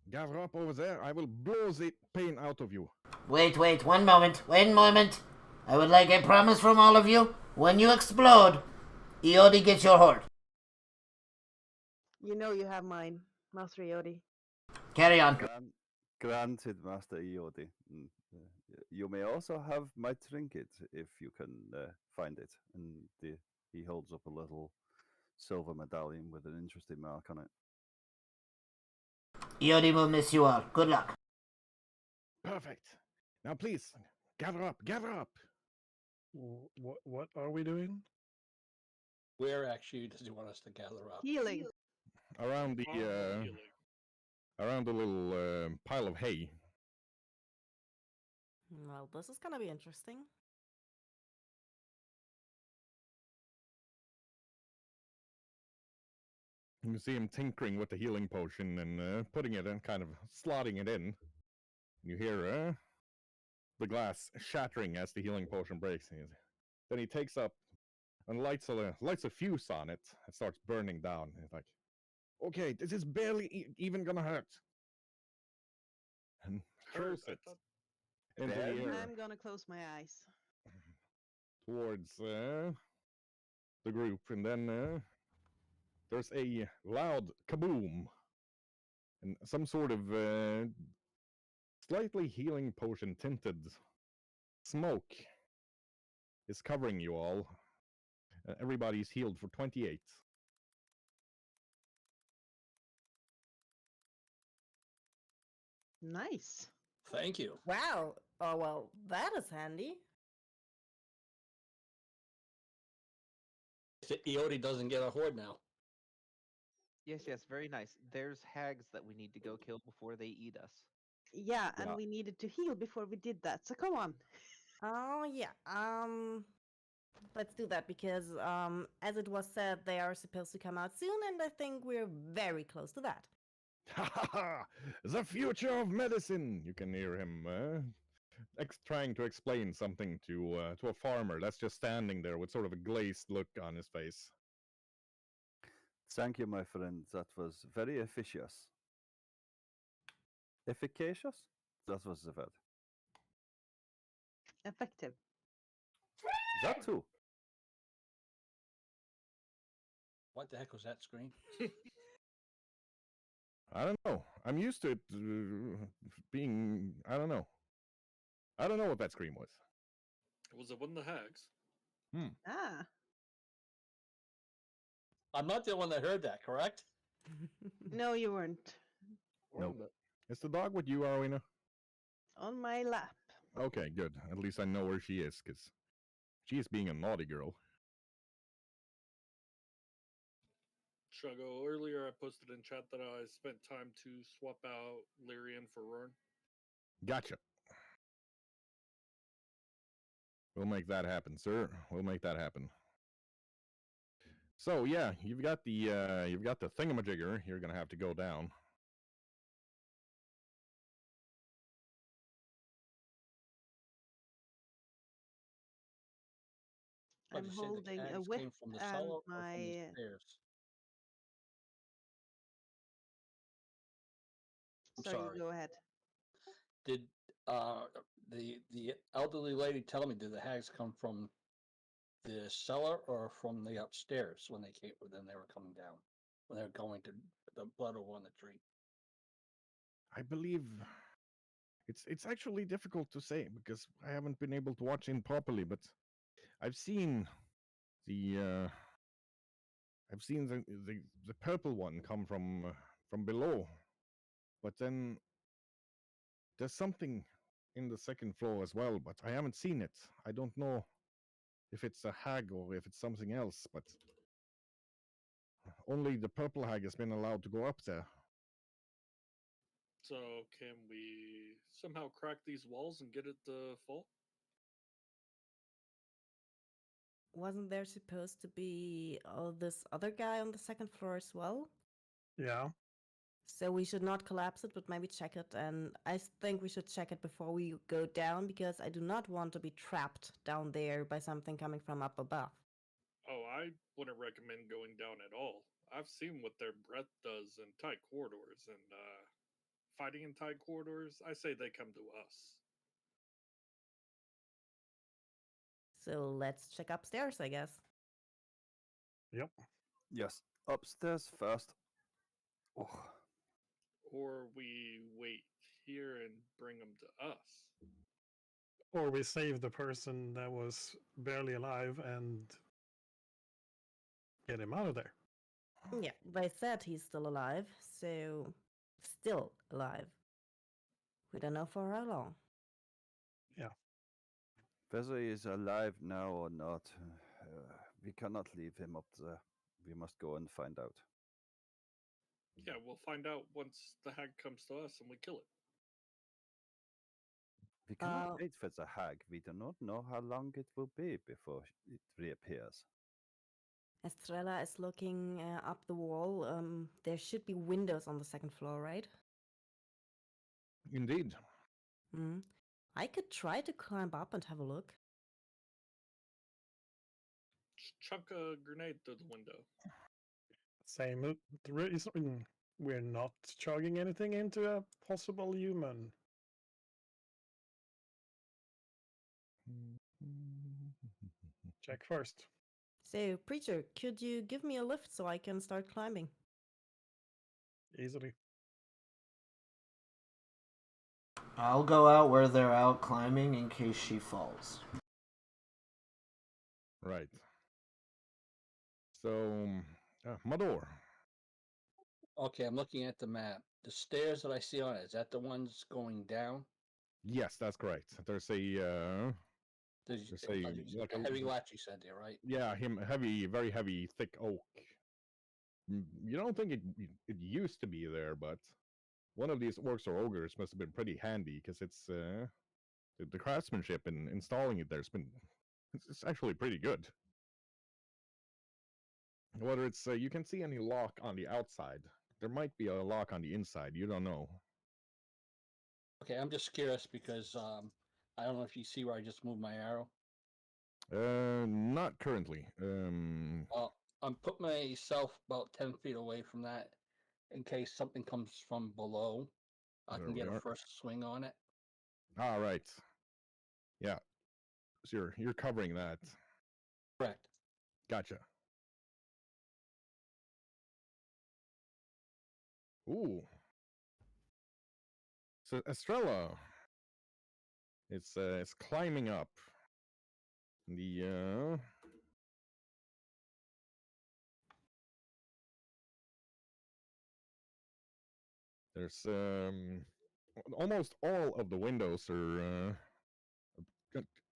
Gather up over there. I will blow the pain out of you. Wait, one moment. I would like a promise from all of you. When you explode, Eodi gets your hoard. You know you have mine, Master Eodi. Carry on. Granted, Master Iodi. You may also have my trinket if you can find it. And he holds up a little silver medallion with an interesting mark on it. Yodi will miss you all. Good luck. Perfect. Now, please, gather up, gather up. What are we doing? Where actually does he want us to gather up? Healing. Around the Healing. around the little pile of hay. Well, this is gonna be interesting. You can see him tinkering with the healing potion and putting it in, kind of slotting it in. You hear the glass shattering as the healing potion breaks. Then he takes up and lights a fuse on it and starts burning down. He's like, "Okay, this is barely even gonna hurt." And throws I it thought into the Barely? air I'm gonna close my eyes. towards the group, and then there's a loud kaboom, and some sort of slightly healing potion tinted smoke is covering you all. Everybody's healed for 28. Nice. Thank you. Wow. Oh well, that is handy. Iodi doesn't get a horde now. Yes, yes, very nice. There's hags that we need to go kill before they eat us. Yeah, and Yeah. we needed to heal before we did that. So come on. Oh yeah. Let's do that because as it was said, they are supposed to come out soon, and I think we're very close to that. Ha ha ha! The future of medicine! You can hear him trying to explain something to a farmer that's just standing there with sort of a glazed look on his face. Thank you, my friend. That was very efficacious. Efficacious? That was the word. Effective. That too. What the heck was that scream? I don't know. I'm used to it being. I don't know. I don't know what that scream was. was it one of the hags? Ah. I'm not the one that heard that, correct? No, you weren't. Nope. Is the dog with you, Arwina? On my lap. Okay, good. At least I know where she is, because she is being a naughty girl. Should I go earlier? I posted in chat that I spent time to swap out Lyrian for Rorn. Gotcha. We'll make that happen, sir. We'll make that happen. So yeah, you've got the thingamajigger. You're gonna have to go down. But I'm you say the holding a hags whip came from the and cellar or from the my. stairs? I'm Sorry, sorry. go ahead. Did the elderly lady tell me, did the hags come from the cellar or from the upstairs when they came, when they were coming down, when they were going to the blood over on the tree? I believe it's actually difficult to say because I haven't been able to watch in properly, but I've seen the uh, I've seen the purple one come from below, but then there's something in the second floor as well, but I haven't seen it. I don't know if it's a hag or if it's something else, but only the purple hag has been allowed to go up there. So can we somehow crack these walls and get it to fall? Wasn't there supposed to be this other guy on the second floor as well? Yeah. So we should not collapse it, but maybe check it. And I think we should check it before we go down because I do not want to be trapped down there by something coming from up above. Oh, I wouldn't recommend going down at all. I've seen what their breath does in tight corridors, and fighting in tight corridors, I say they come to us. So let's check upstairs, I guess. Yep. Yes. Upstairs first. Oh, Or we wait here and bring them to us. Or we save the person that was barely alive and get him out of there. Yeah, they said he's still alive, so still alive. We don't know for how long. Yeah. Whether he is alive now or not, we cannot leave him up there. We must go and find out. Yeah, we'll find out once the hag comes to us and we kill it. We cannot Uh, wait for the hag. We do not know how long it will be before it reappears. Estrella is looking up the wall. There should be windows on the second floor, right? Indeed. Hmm. I could try to climb up and have a look. Just chuck a grenade through the window. Same reason we're not chugging anything into a possible human. Check first. So, Preacher, could you give me a lift so I can start climbing? Easily. I'll go out where they're out climbing in case she falls. Right. So, Mador. Okay, I'm looking at the map. The stairs that I see on it, is that the ones going down? Yes, that's correct. There's There's there's like a heavy latch you said there, right? yeah, him heavy, very heavy, thick oak. You don't think it used to be there, but one of these orcs or ogres must have been pretty handy because it's the craftsmanship in installing it there's been it's actually pretty good. Whether it's you can see any lock on the outside, there might be a lock on the inside. You don't know. Okay, I'm just curious because I don't know if you see where I just moved my arrow. Not currently. I'm put myself about 10 feet away from that in case something comes from below. I There can we get a are. first swing on it. All right. Yeah. So you're covering that. Correct. Gotcha. Ooh. So Estrella, it's climbing up the there's almost all of the windows are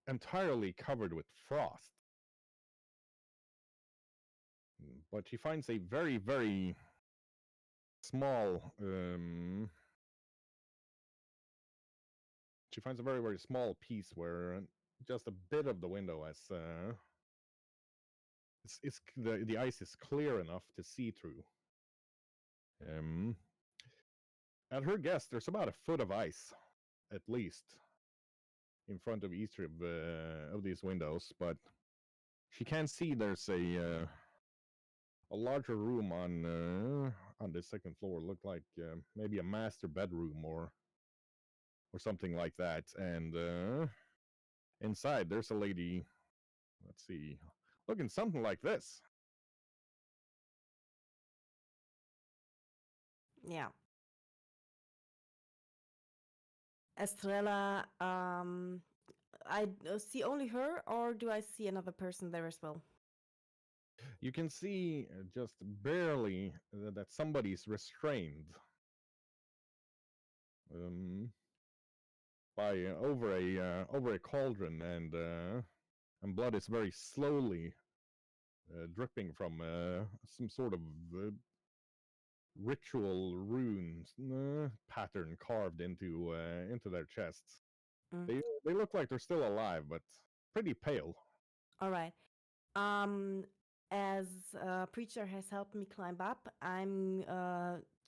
entirely covered with frost. But she finds a very, very small she finds a very, very small piece where just a bit of the window has the ice is clear enough to see through. At her guess, there's about a foot of ice, at least, in front of each of these windows, but she can't see there's a larger room on the second floor. Looked like maybe a master bedroom or something like that. And inside, there's a lady. Let's see, looking something like this. Yeah. Estrella, I see only her, or do I see another person there as well? You can see just barely that somebody's restrained by over a cauldron, and blood is very slowly dripping from some sort of ritual runes pattern carved into their chests. Mm. They look like they're still alive, but pretty pale. All right. As Preacher has helped me climb up, I'm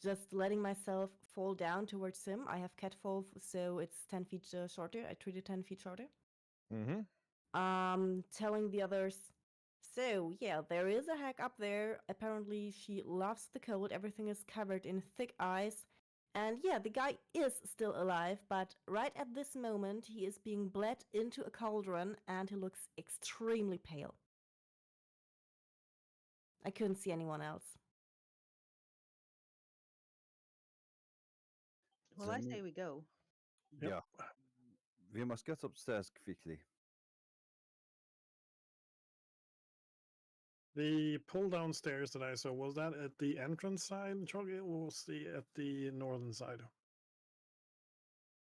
just letting myself fall down towards him. I have catfall, so it's 10 feet shorter. I treat it 10 feet shorter. Mm-hmm. Telling the others, so yeah, there is a hag up there. Apparently, she loves the cold. Everything is covered in thick ice. And yeah, the guy is still alive, but right at this moment, he is being bled into a cauldron and he looks extremely pale. I couldn't see anyone else. Well, I say we go. Yep. Yeah. We must get upstairs quickly. The pull down stairs that I saw, was that at the entrance side, Choggy, or was the at the northern side?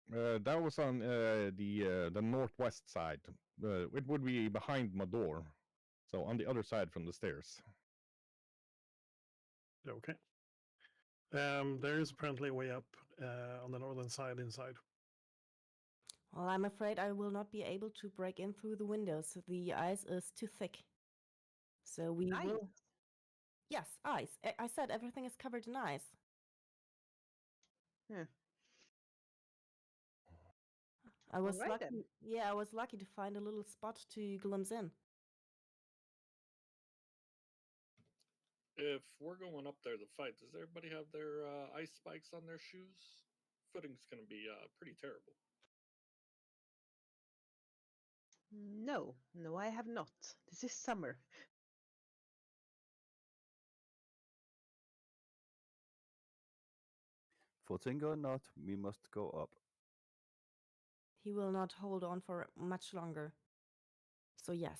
That was on the northwest side. It would be behind my door, so on the other side from the stairs. Okay. There is apparently a way up on the northern side inside. Well, I'm afraid I will not be able to break in through the windows. The ice is too thick. So we Ice. will. Yes, ice. I said everything is covered in ice. Huh. I was Alright then. lucky. Yeah, I was lucky to find a little spot to glimpse in. If we're going up there to fight, does everybody have their ice spikes on their shoes? Footing's going to be pretty terrible. No, no, I have not. This is summer. Footing or not, we must go up. He will not hold on for much longer. So yes.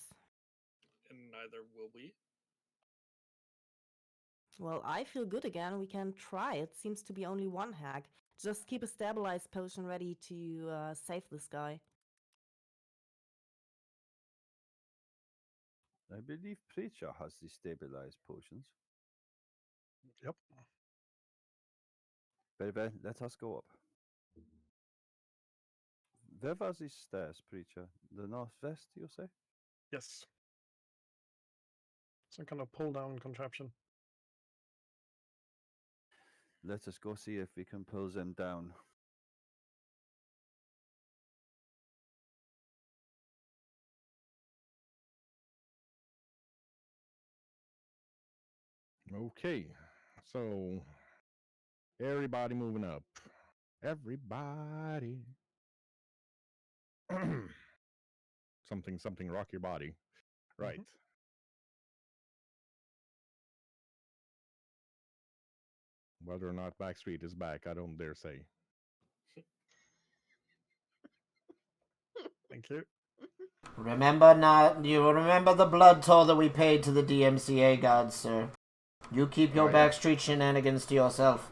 And neither will we. Well, I feel good again. We can try. It seems to be only one hag. Just keep a stabilized potion ready to save this guy. I believe Preacher has the stabilized potions. Yep. Very well, let us go up. Where was the stairs, Preacher? The northwest, you say? Yes. Some kind of pull down contraption. Let us go see if we can pull them down. Okay, so everybody moving up. Everybody. something rock your body. Right. Whether or not Backstreet is back, I don't dare say. Thank you. You remember the blood toll that we paid to the DMCA gods, sir. You keep your Yeah. backstreet shenanigans to yourself.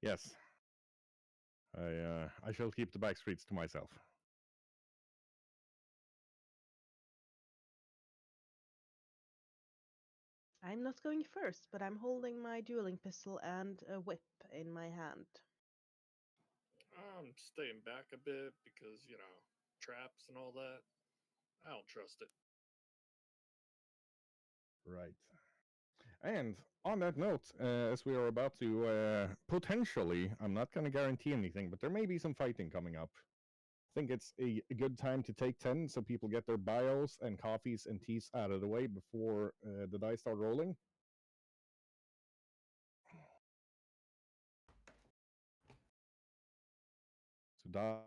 Yes. I shall keep the back streets to myself. I'm not going first, but I'm holding my dueling pistol and a whip in my hand. I'm staying back a bit because, traps and all that. I don't trust it. Right. And on that note, as we are about to potentially, I'm not going to guarantee anything, but there may be some fighting coming up. I think it's a good time to take 10 so people get their bios and coffees and teas out of the way before the dice start rolling. So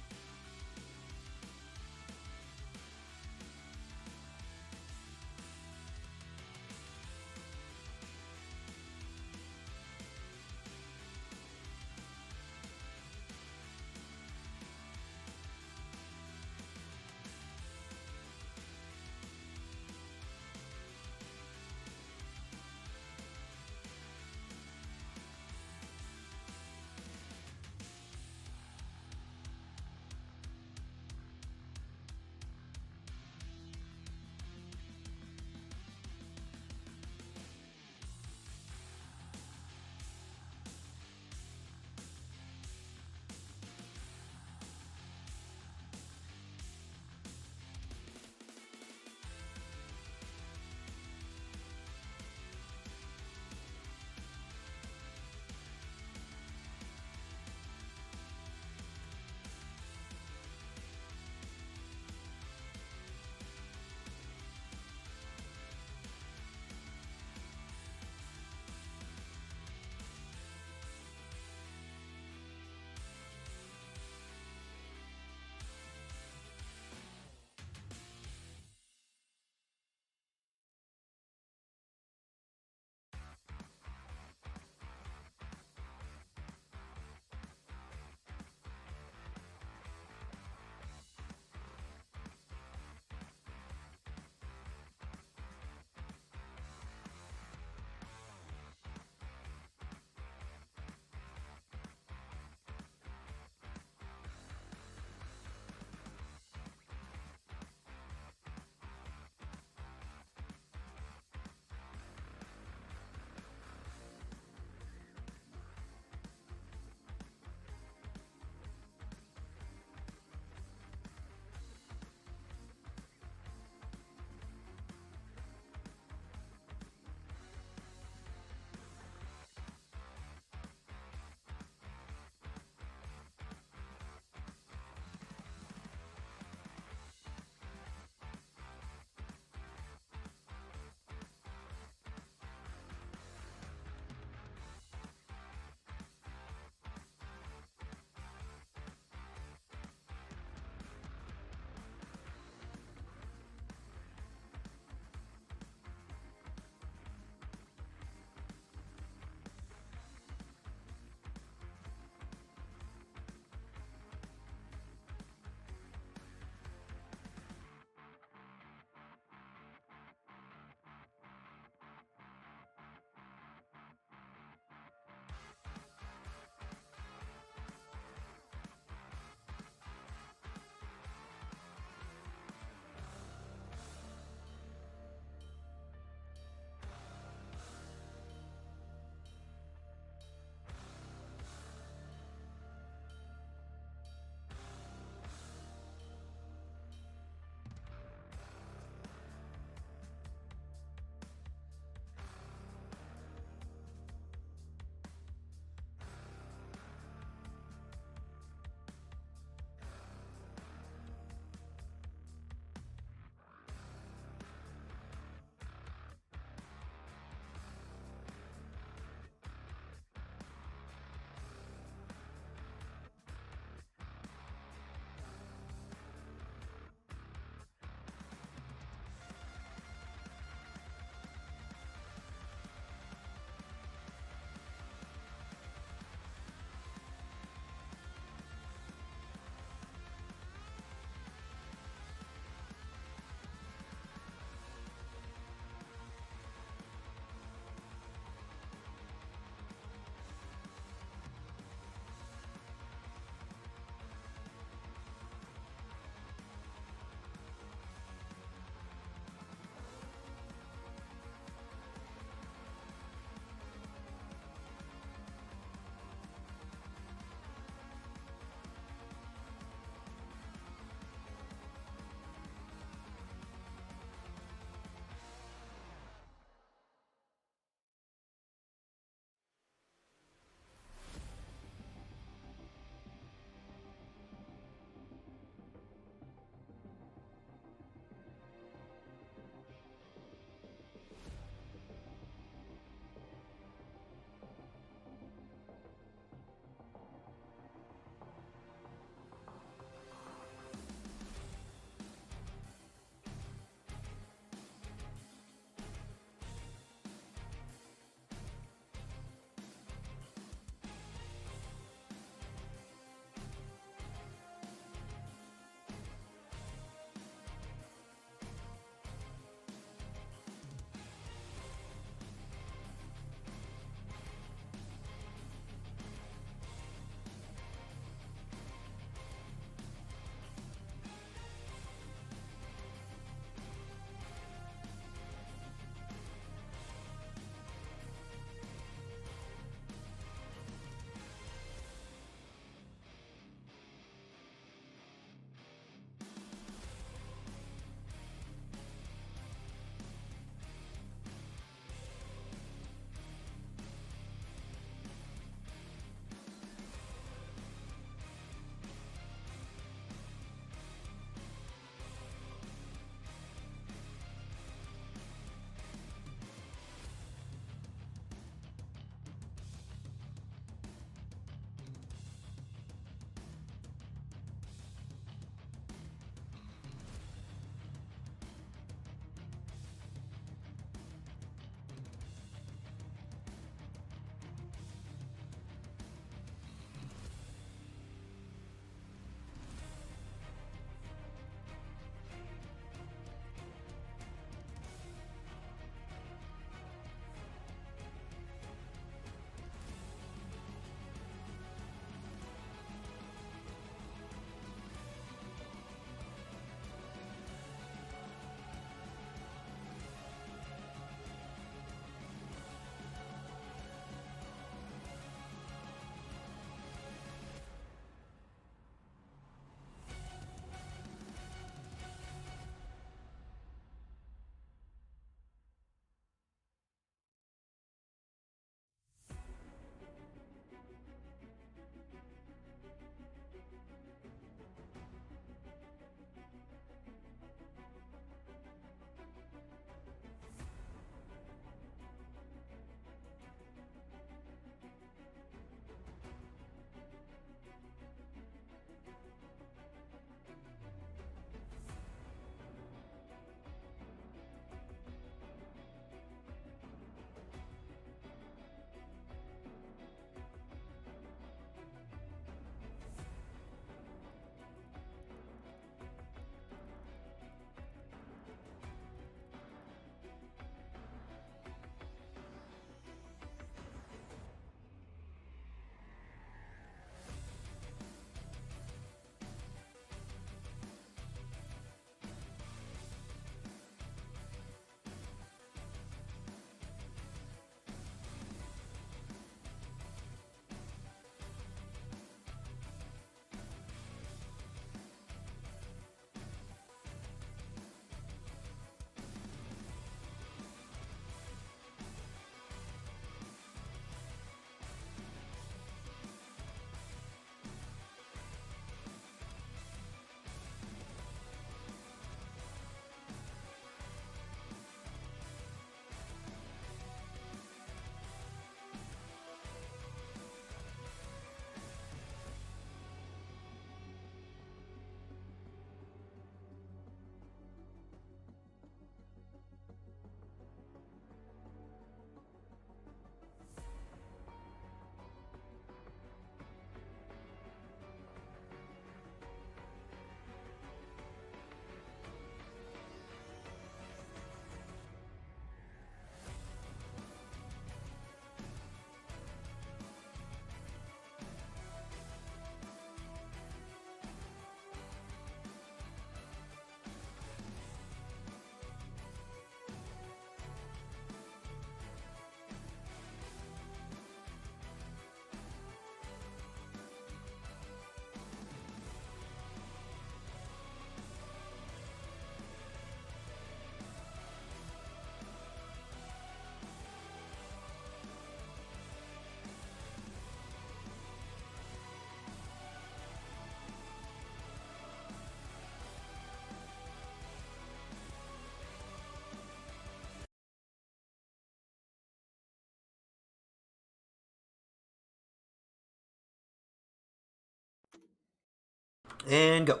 And go.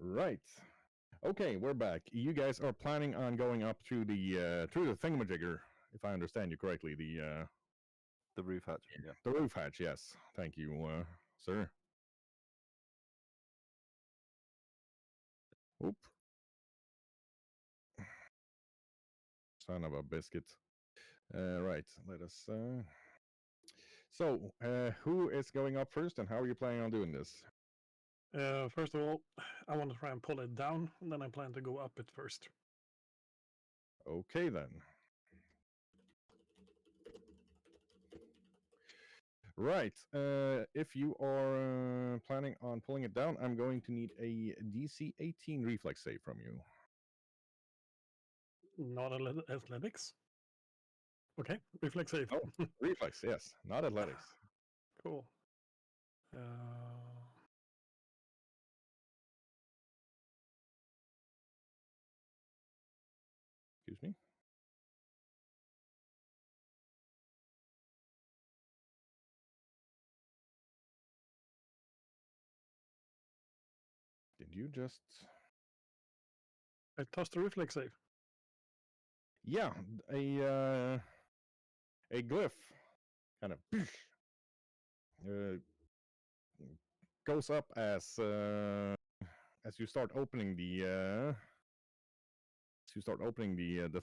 Right. Okay, we're back. You guys are planning on going up through the thingamajigger, if I understand you correctly. The roof hatch. Yeah. The roof hatch. Yes. Thank you, sir. Oop. Son of a biscuit. Right. Let us. So, who is going up first, and how are you planning on doing this? First of all, I want to try and pull it down, and then I plan to go up it first. Okay then. Right. If you are planning on pulling it down, I'm going to need a DC 18 reflex save from you. Not athletics. Okay, reflex save. Oh, reflex, yes, not athletics. Cool. Excuse me. Did you just? I tossed a reflex save. Yeah, a glyph kind of goes up as you start opening the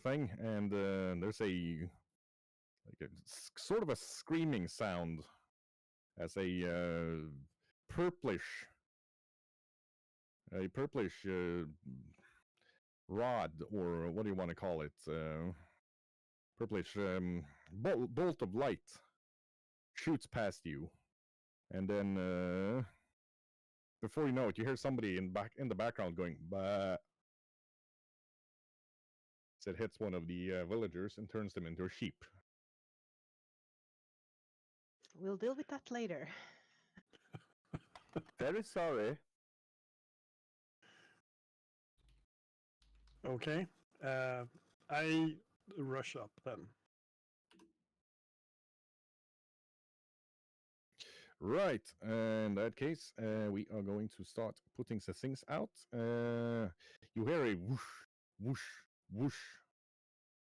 thing, and there's a sort of a screaming sound as purplish a purplish rod, or what do you want to call it? Purplish bolt of light shoots past you, and then before you know it, you hear somebody in the background going "bah." So it hits one of the villagers and turns them into a sheep. We'll deal with that later. Very sorry. Okay. I rush up then. Right. In that case, we are going to start putting the things out. You hear a whoosh, whoosh, whoosh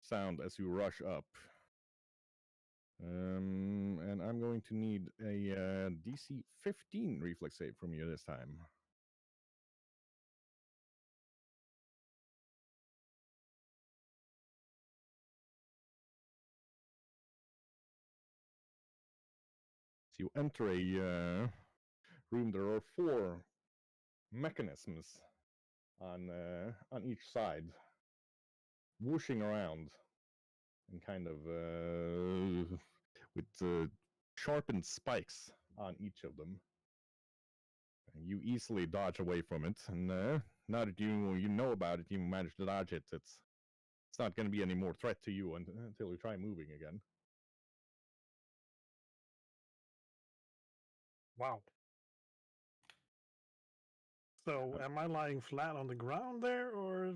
sound as you rush up. And I'm going to need a DC 15 reflex save from you this time. So you enter a room. There are 4 mechanisms on each side, whooshing around, and kind of with sharpened spikes on each of them. And you easily dodge away from it, and now that you know about it, you manage to dodge it. It's not going to be any more threat to you until you try moving again. Wow. So, am I lying flat on the ground there, or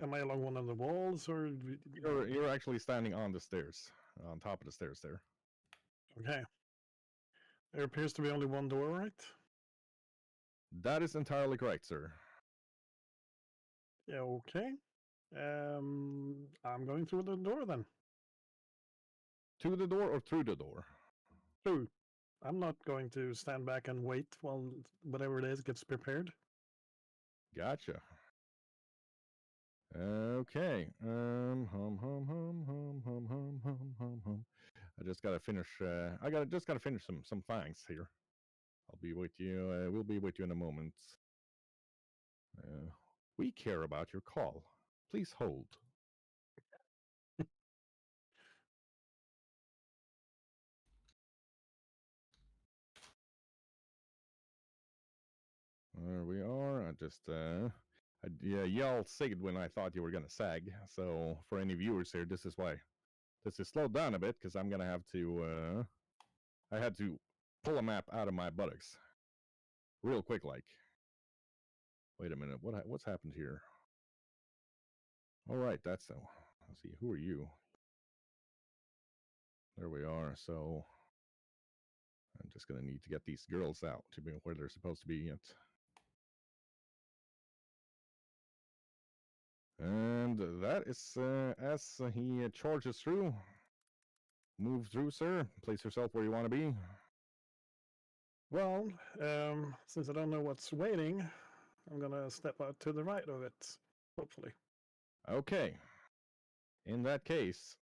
am I along one of the walls, or? You're actually standing on the stairs, on top of the stairs there. Okay. There appears to be only one door, right? That is entirely correct, sir. Yeah. Okay. I'm going through the door then. To the door or through the door? Through. I'm not going to stand back and wait while whatever it is gets prepared. Gotcha. Okay. Hum hum hum hum hum hum hum hum. I just gotta finish. Just gotta finish some fangs here. I'll be with you. We'll be with you in a moment. We care about your call. Please hold. There we are. I yelled SIGD when I thought you were gonna sag. So for any viewers here, this is why this is slowed down a bit, because I'm gonna have to. I had to pull a map out of my buttocks real quick, like. Wait a minute. What's happened here? All right, that's so. Let's see. Who are you? There we are. So I'm just gonna need to get these girls out to be where they're supposed to be. And that is as he charges through. Move through, sir. Place yourself where you want to be. Well, since I don't know what's waiting, I'm gonna step out to the right of it, hopefully. Okay. In that case,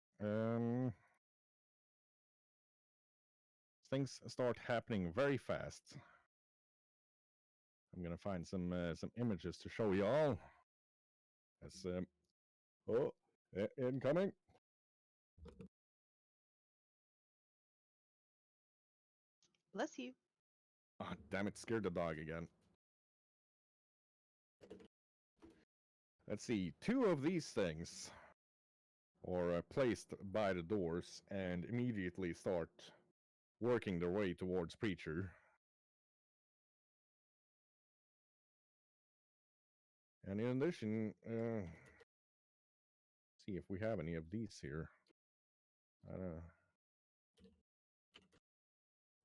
things start happening very fast. I'm gonna find some images to show you all. As incoming. Bless you. Oh, damn it! Scared the dog again. Let's see. Two of these things are placed by the doors and immediately start working their way towards Preacher. And in addition, see if we have any of these here.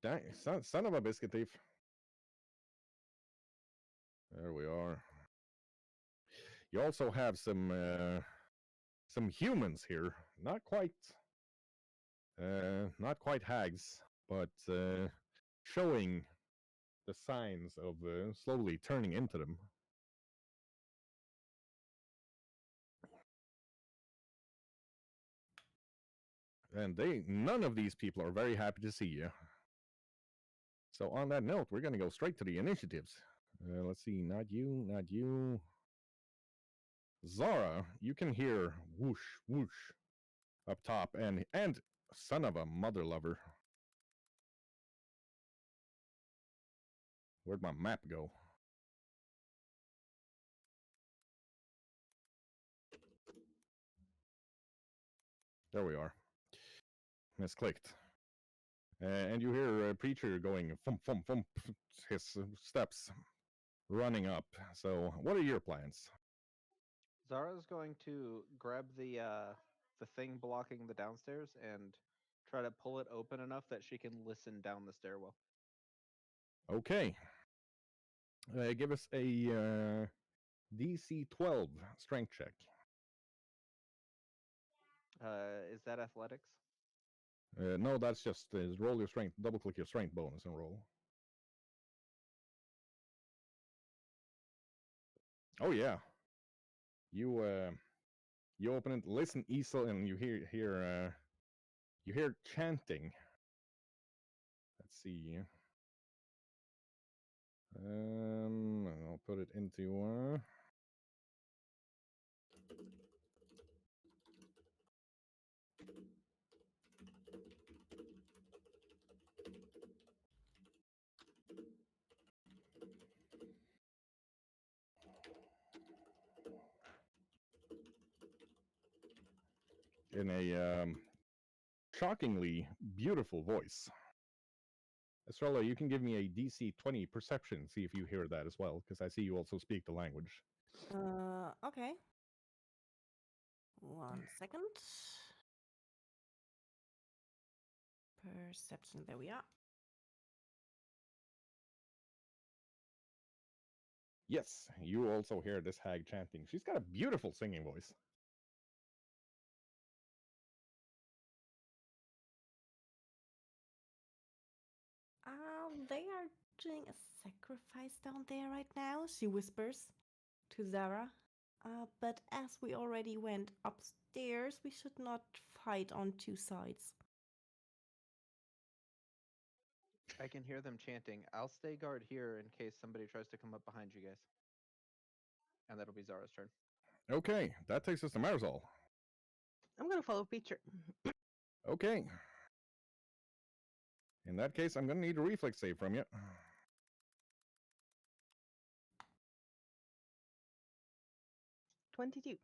Dang, son of a biscuit thief. There we are. You also have some humans here. Not quite hags, but showing the signs of slowly turning into them. And none of these people are very happy to see you. So on that note, we're going to go straight to the initiatives. Let's see, not you. Zara, you can hear whoosh, whoosh up top, and son of a mother lover. Where'd my map go? There we are. Misclicked. And you hear a Preacher going thump, thump, thump, his steps running up. So, what are your plans? Zara's going to grab the thing blocking the downstairs and try to pull it open enough that she can listen down the stairwell. Okay. Give us a DC 12 strength check. Is that athletics? No, that's just roll your strength, double click your strength bonus and roll. Oh yeah. You open it, listen easily, and you hear chanting. Let's see. I'll put it into in a shockingly beautiful voice. Estrella, you can give me a DC 20 perception, see if you hear that as well, because I see you also speak the language. Okay. 1 second. Perception, there we are. Yes, you also hear this hag chanting. She's got a beautiful singing voice. They are doing a sacrifice down there right now, she whispers to Zara. But as we already went upstairs, we should not fight on two sides. I can hear them chanting. I'll stay guard here in case somebody tries to come up behind you guys. And that'll be Zara's turn. Okay, that takes us to Marisol. I'm gonna follow Peter. Okay. In that case, I'm going to need a reflex save from you. 22.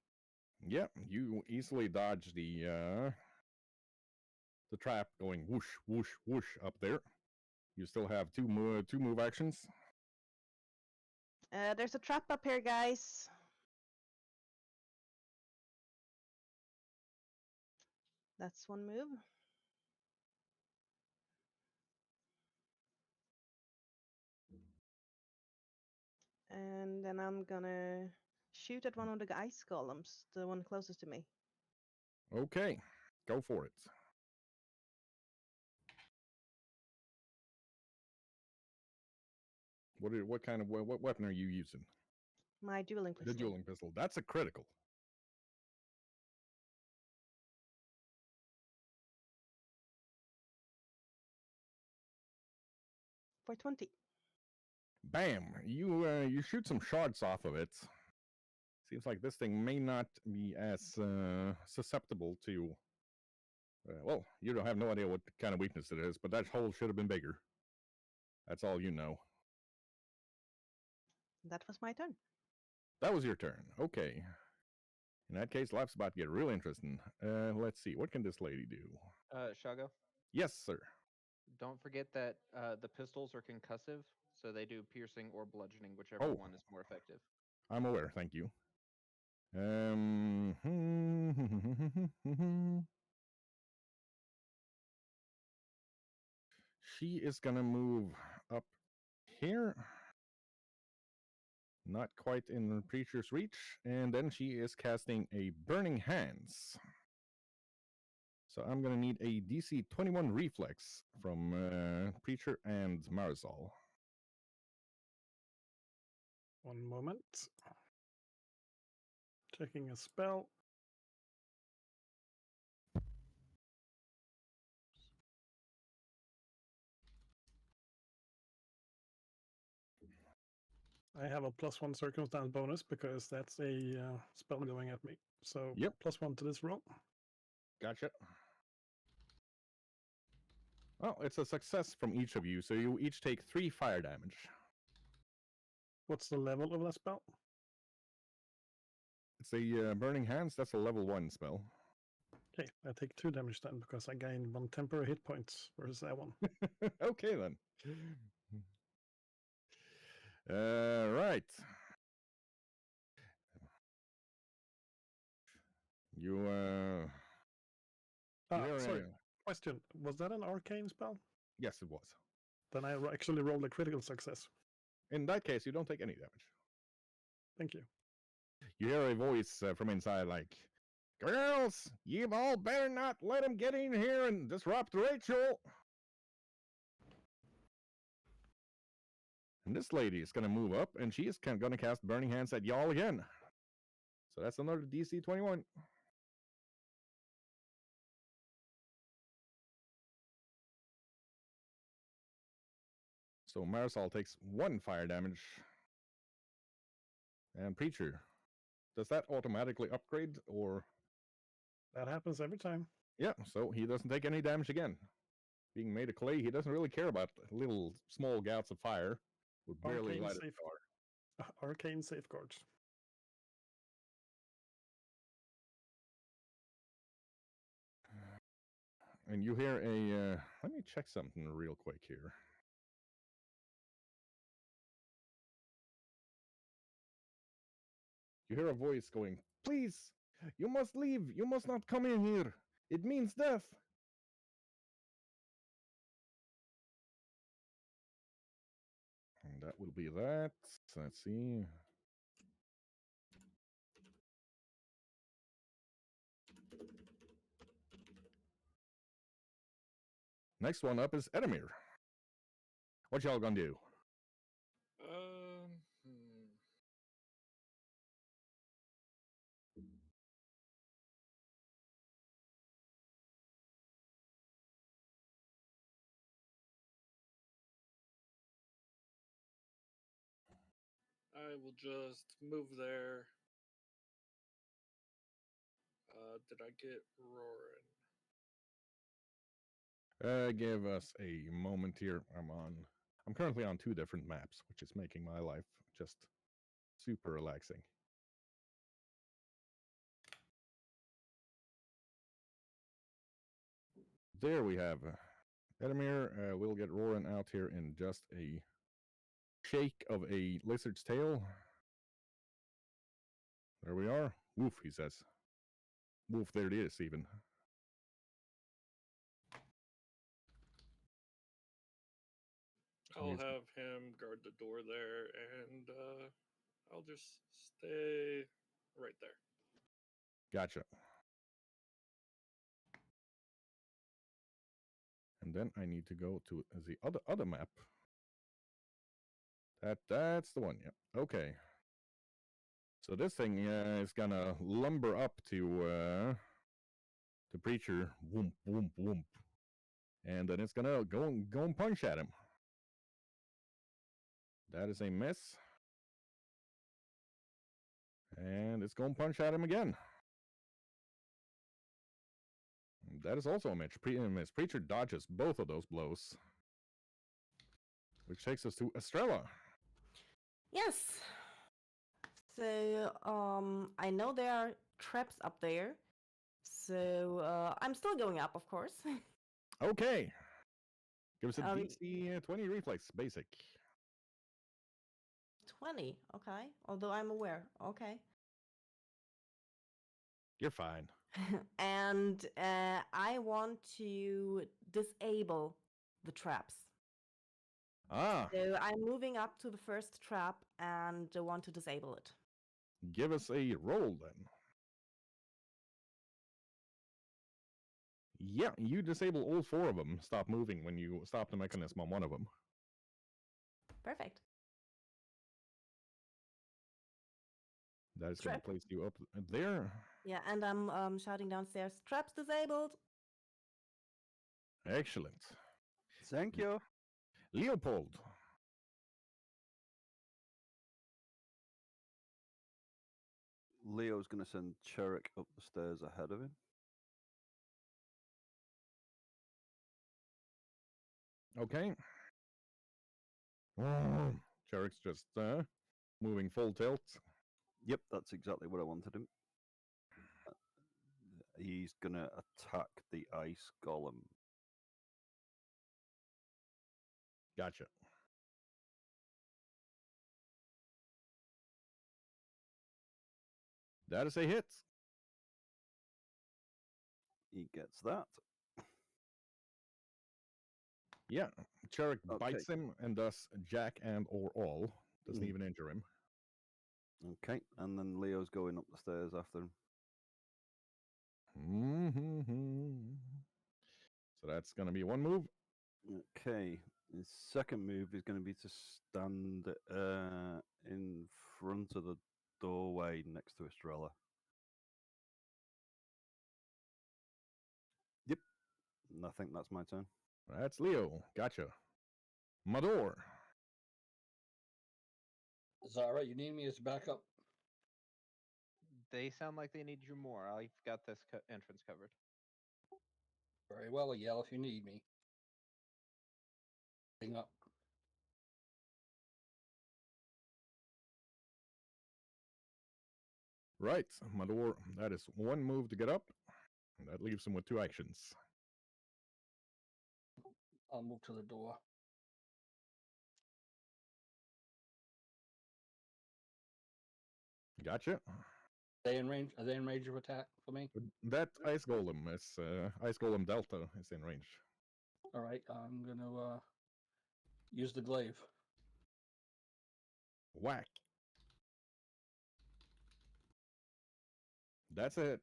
Yeah, you easily dodge the trap going whoosh, whoosh, whoosh up there. You still have two move actions. There's a trap up here, guys. That's one move. And then I'm gonna shoot at one of the ice golems, the one closest to me. Okay, go for it. What kind of what weapon are you using? My dueling pistol. The dueling pistol. That's a critical. For 20. Bam! You shoot some shards off of it. Seems like this thing may not be as susceptible to. Well, you don't have no idea what kind of weakness it is, but that hole should have been bigger. That's all you know. That was my turn. That was your turn. Okay. In that case, life's about to get real interesting. Let's see. What can this lady do? Shago, Yes, sir. don't forget that the pistols are concussive, so they do piercing or bludgeoning, whichever Oh. one is more effective. I'm aware. Thank you. She is gonna move up here. Not quite in Preacher's reach. And then she is casting a Burning Hands. So I'm going to need a DC 21 reflex from Preacher and Marisol. One moment. Checking a spell. I have a +1 circumstance bonus because that's a spell going at me. So Yep. +1 to this roll. Gotcha. Well, it's a success from each of you, so you each take 3 fire damage. What's the level of that spell? It's a Burning Hands. That's a level 1 spell. Okay, I take 2 damage then because I gained 1 temporary hit points versus that one. Okay, then. Right. You, Sorry. Question. Was that an arcane spell? Yes, it was. Then I actually rolled a critical success. In that case, you don't take any damage. Thank you. You hear a voice from inside like, "Girls, you all better not let him get in here and disrupt Rachel." And this lady is going to move up, and she is going to cast Burning Hands at y'all again. So that's another DC 21. So Marisol takes 1 fire damage. And Preacher, does that automatically upgrade, or? That happens every time. Yeah, so he doesn't take any damage again. Being made of clay, he doesn't really care about little small gouts of fire. Would barely light a fire. Arcane safeguards. And you hear a, let me check something real quick here. You hear a voice going, "Please, you must leave. You must not come in here. It means death." And that will be that. Let's see. Next one up is Edamir. What y'all gonna do? I will just move there. Did I get roaring? Give us a moment here. I'm currently on 2 different maps, which is making my life just super relaxing. There we have Edamir. We'll get roaring out here in just a shake of a lizard's tail. There we are. Woof, he says. Woof, there it is, even. I'll have him guard the door there, and I'll just stay right there. Gotcha. And then I need to go to the other map. That's the one. Yeah. Okay. So this thing is gonna lumber up to the preacher. Whoomp whoomp whoomp. And then it's gonna go and punch at him. That is a miss. And it's going to punch at him again. That is also a miss. Preacher dodges both of those blows. Which takes us to Estrella. Yes. So, I know there are traps up there. So, I'm still going up, of course. Okay. Give us a Um, DC 20 reflex, basic. 20, okay. Although I'm aware, okay. You're fine. And I want to disable the traps. Ah, So I'm moving up to the first trap and want to disable it. give us a roll then. Yeah, you disable all 4 of them. Stop moving when you stop the mechanism on one of them. Perfect. That is going to Trap. place you up there. Yeah, and I'm shouting downstairs, traps disabled. Excellent. Thank you. Leopold. Leo's going to send Cherrick up the stairs ahead of him. Okay. Cherrick's just moving full tilt. Yep, that's exactly what I wanted him. He's going to attack the ice golem. Gotcha. That is a hit. He gets that. Yeah, Cherrick Okay. bites him and thus Jack and or all. Doesn't even injure him. Okay, and then Leo's going up the stairs after him. So that's going to be one move. Okay, his second move is going to be to stand in front of the doorway next to Estrella. Yep, and I think that's my turn. That's Leo. Gotcha. Mador. Zara, you need me as backup? They sound like they need you more. I've got this entrance covered. Very well, yell if you need me. Hang up. Right, Mador. That is one move to get up. And that leaves him with 2 actions. I'll move to the door. Gotcha. Are they in range of attack for me? That Ice Golem is Ice Golem Delta is in range. All right, I'm gonna use the glaive. Whack. That's it.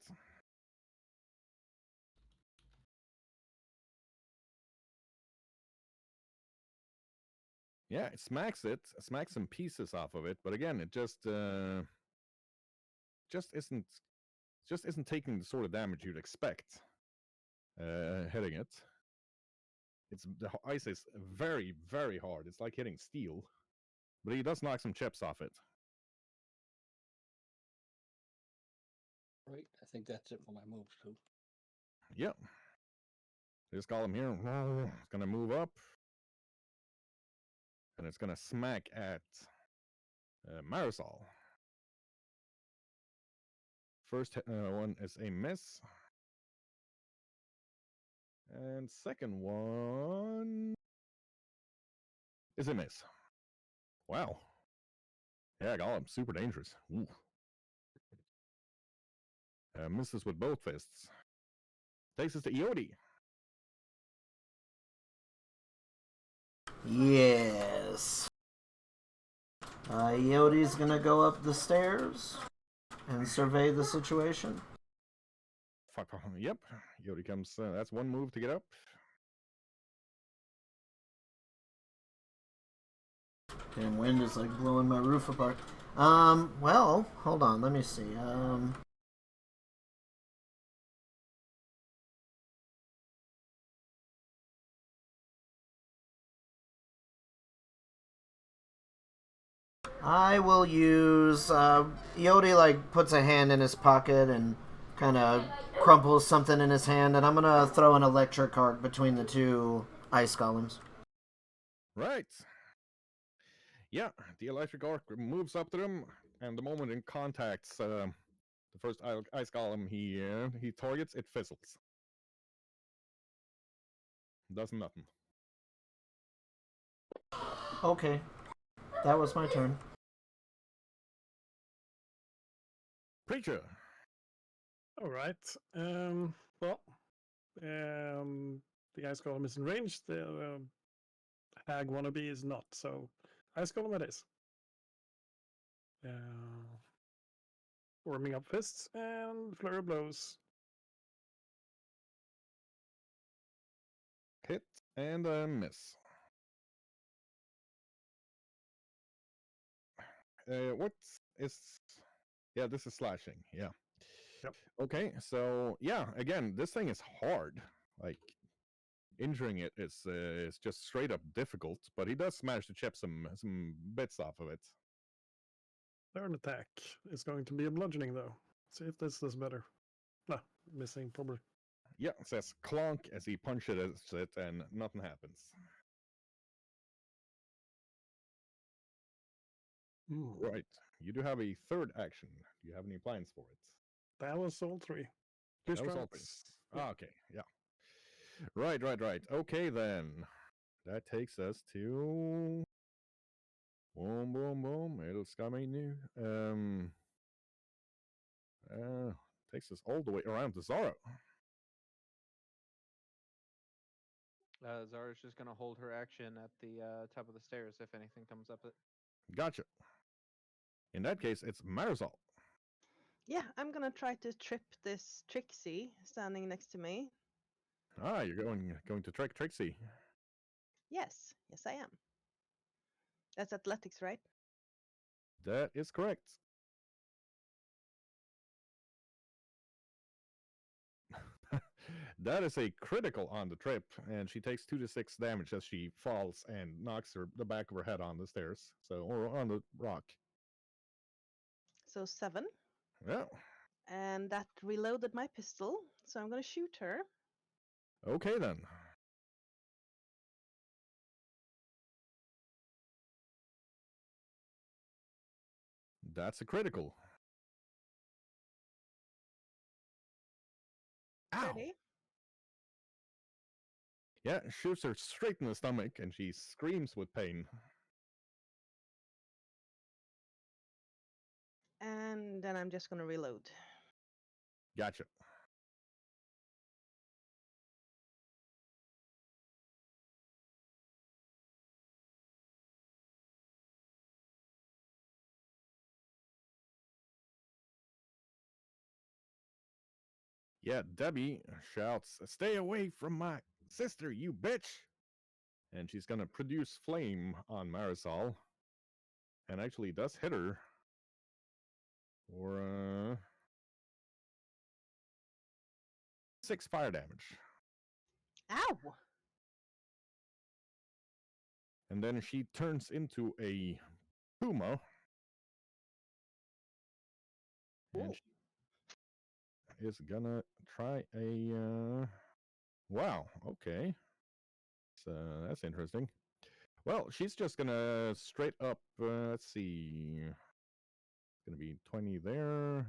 Yeah, it smacks some pieces off of it, but again, it just isn't taking the sort of damage you'd expect hitting it. The ice is very, very hard. It's like hitting steel, but he does knock some chips off it. Right, I think that's it for my moves too. Yep. This column here is going to move up, and it's going to smack at Marisol. First one is a miss. And second one is a miss. Wow. Yeah, Golem, super dangerous. Ooh. Misses with both fists. Takes us to Iodi. Yes. Yodi's gonna go up the stairs and survey the situation. Yep. Yodi comes. That's one move to get up. And wind is like blowing my roof apart. Well, hold on, let me see. I will use Yodi like puts a hand in his pocket and kind of crumples something in his hand, and I'm gonna throw an electric arc between the two ice golems. Right. Yeah, the electric arc moves up to them, and the moment it contacts the first ice golem he targets, it fizzles. Does nothing. Okay, that was my turn. Preacher. All right. Well, the ice golem is in range. The hag wannabe is not. So, ice golem it is. Warming up fists and flurry of blows. Hit and a miss. What is? Yeah, this is slashing. Yeah. Yep. Okay, so yeah, again, this thing is hard. Like injuring it is just straight up difficult, but he does manage to chip some bits off of it. Third attack is going to be a bludgeoning, though. See if this does better. No, missing probably. Yeah, it says clonk as he punches it, and nothing happens. Right. You do have a third action. Do you have any plans for it? That was all three. Two That was all three. strikes. Yeah. Ah, okay, yeah. Right. Okay, then. That takes us to. Boom, boom, boom. It'll coming new. Takes us all the way around to Zara. Zara's just gonna hold her action at the top of the stairs if anything comes up it. Gotcha. In that case, it's Marisol. Yeah, I'm gonna try to trip this Trixie standing next to me. Ah, you're going to trick Trixie. Yes, I am. That's athletics, right? That is correct. That is a critical on the trip, and she takes 2d6 damage as she falls and knocks the back of her head on the stairs, or on the rock. So 7. Yeah. And that reloaded my pistol, so I'm gonna shoot her. Okay then. That's a critical. Ow. 30. Yeah, shoots her straight in the stomach, and she screams with pain. And then I'm just gonna reload. Gotcha. Yeah, Debbie shouts, "Stay away from my sister, you bitch!" And she's gonna produce flame on Marisol. And actually does hit her. For 6 fire damage. Ow! And then she turns into a puma. And she is gonna try a. Wow, okay. So that's interesting. Well, she's just gonna straight up. Let's see. It's gonna be 20 there.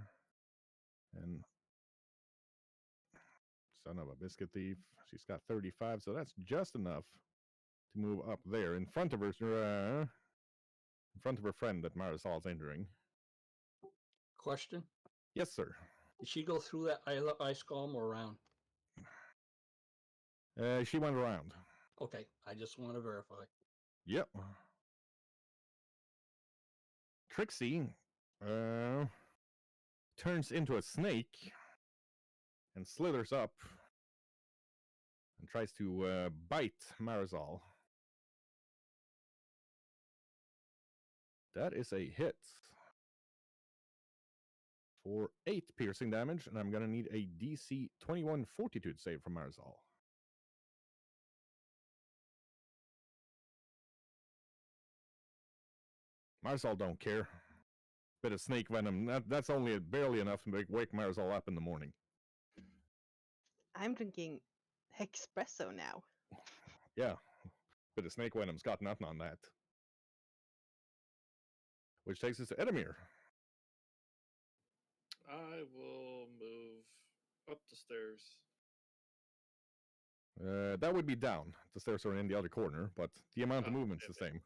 And son of a biscuit thief. She's got 35, so that's just enough to move up there in front of her. In front of her friend that Marisol's entering. Question: Yes, sir. Did she go through that ice column or around? She went around. Okay, I just want to verify. Yep. Trixie turns into a snake and slithers up and tries to bite Marisol. That is a hit for 8 piercing damage, and I'm going to need a DC 21 Fortitude save from Marisol. Marisol don't care. Bit of snake venom, that's only barely enough to wake Marisol up in the morning. I'm drinking espresso now. Yeah, bit of snake venom's got nothing on that. Which takes us to Edamir. I will move up the stairs. That would be down. The stairs are in the other corner, but the amount of movement's the same.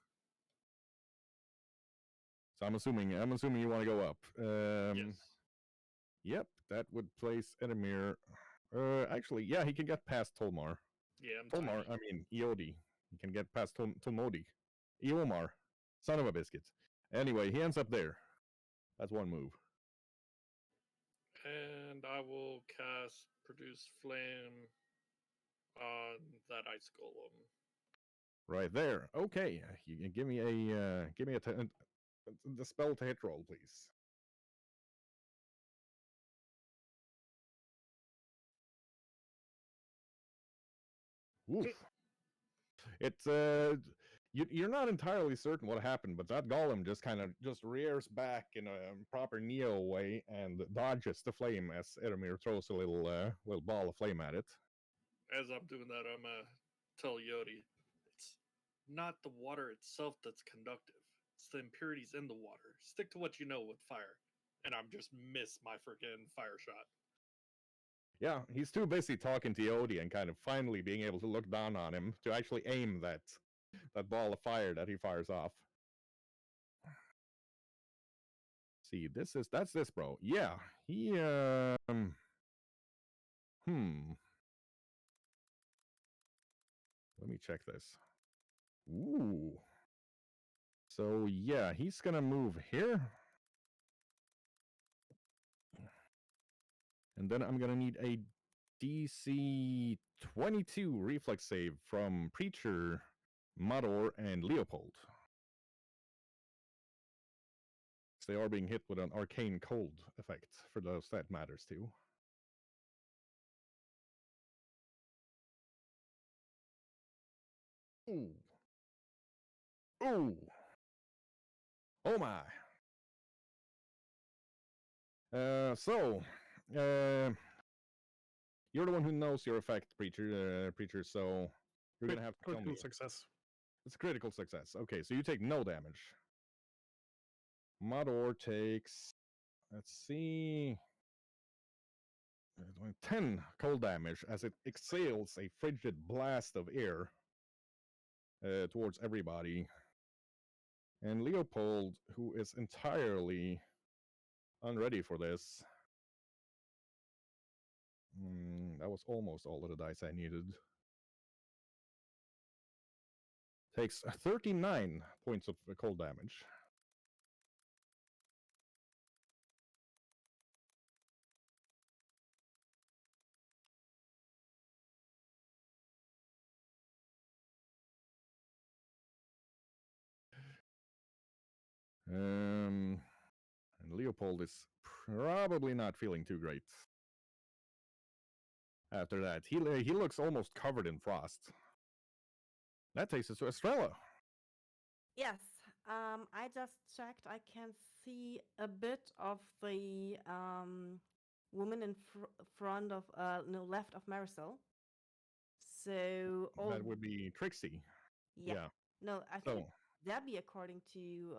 So I'm assuming you want to go up. Yes. Yep, that would place Edamir. Actually, yeah, he can get past Tolmar. Yeah, I'm Tolmar, tiny. I mean Eodi. He can get past Tolmodi. Eomar, son of a biscuit. Anyway, he ends up there. That's one move. And I will cast Produce Flame on that ice golem. Right there. Okay, you can give me the spell to hit roll, please. Oof. It's you're not entirely certain what happened, but that golem just kind of rears back in a proper Neo way and dodges the flame as Edamir throws a little ball of flame at it. As I'm doing that, I'm gonna tell Yodi, it's not the water itself that's conductive. It's the impurities in the water. Stick to what you know with fire. And I'm just miss my freaking fire shot. Yeah, he's too busy talking to Yodi and kind of finally being able to look down on him to actually aim that ball of fire that he fires off. See, that's this, bro. Yeah, he Let me check this. Ooh. So yeah, he's gonna move here. And then I'm gonna need a DC 22 reflex save from Preacher, Mador, and Leopold. They are being hit with an arcane cold effect, for those that matters too. Ooh. Ooh. Oh my. You're the one who knows your effect, Preacher, so you're gonna have to tell me. Critical success. It's a critical success. Okay, so you take no damage. Mador takes, let's see, 10 cold damage as it exhales a frigid blast of air towards everybody. And Leopold, who is entirely unready for this, that was almost all of the dice I needed, takes 39 points of cold damage. And Leopold is probably not feeling too great. After that, he looks almost covered in frost. That takes us to Estrella. Yes, I just checked. I can see a bit of the woman in front of, no, left of Marisol. So That would be Trixie. Yeah. No, I think Debbie, according to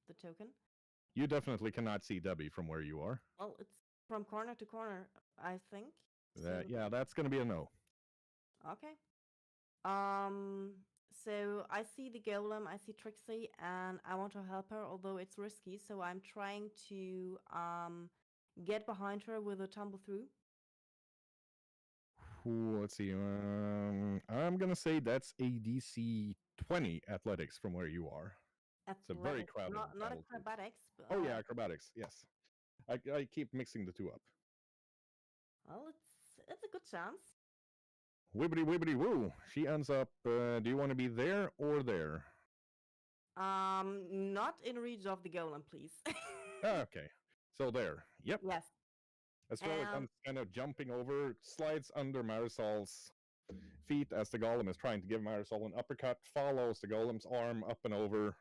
the token. You definitely cannot see Debbie from where you are. Well, it's from corner to corner, I think. Yeah, that's going to be a no. Okay. So I see the golem, I see Trixie, and I want to help her, although it's risky. So I'm trying to get behind her with a tumble through. Let's see. I'm gonna say that's a DC 20 athletics from where you are. It's a very Athletics, crowded not battlefield. acrobatics. Oh yeah, acrobatics. Yes, I keep mixing the two up. Well, it's a good chance. Wibbity wibbity woo. She ends up. Do you want to be there or there? Not in reach of the golem, please. Okay, so there. Yep. Yes. Estrella Um, comes kind of jumping over, slides under Marisol's feet as the golem is trying to give Marisol an uppercut, follows the golem's arm up and over,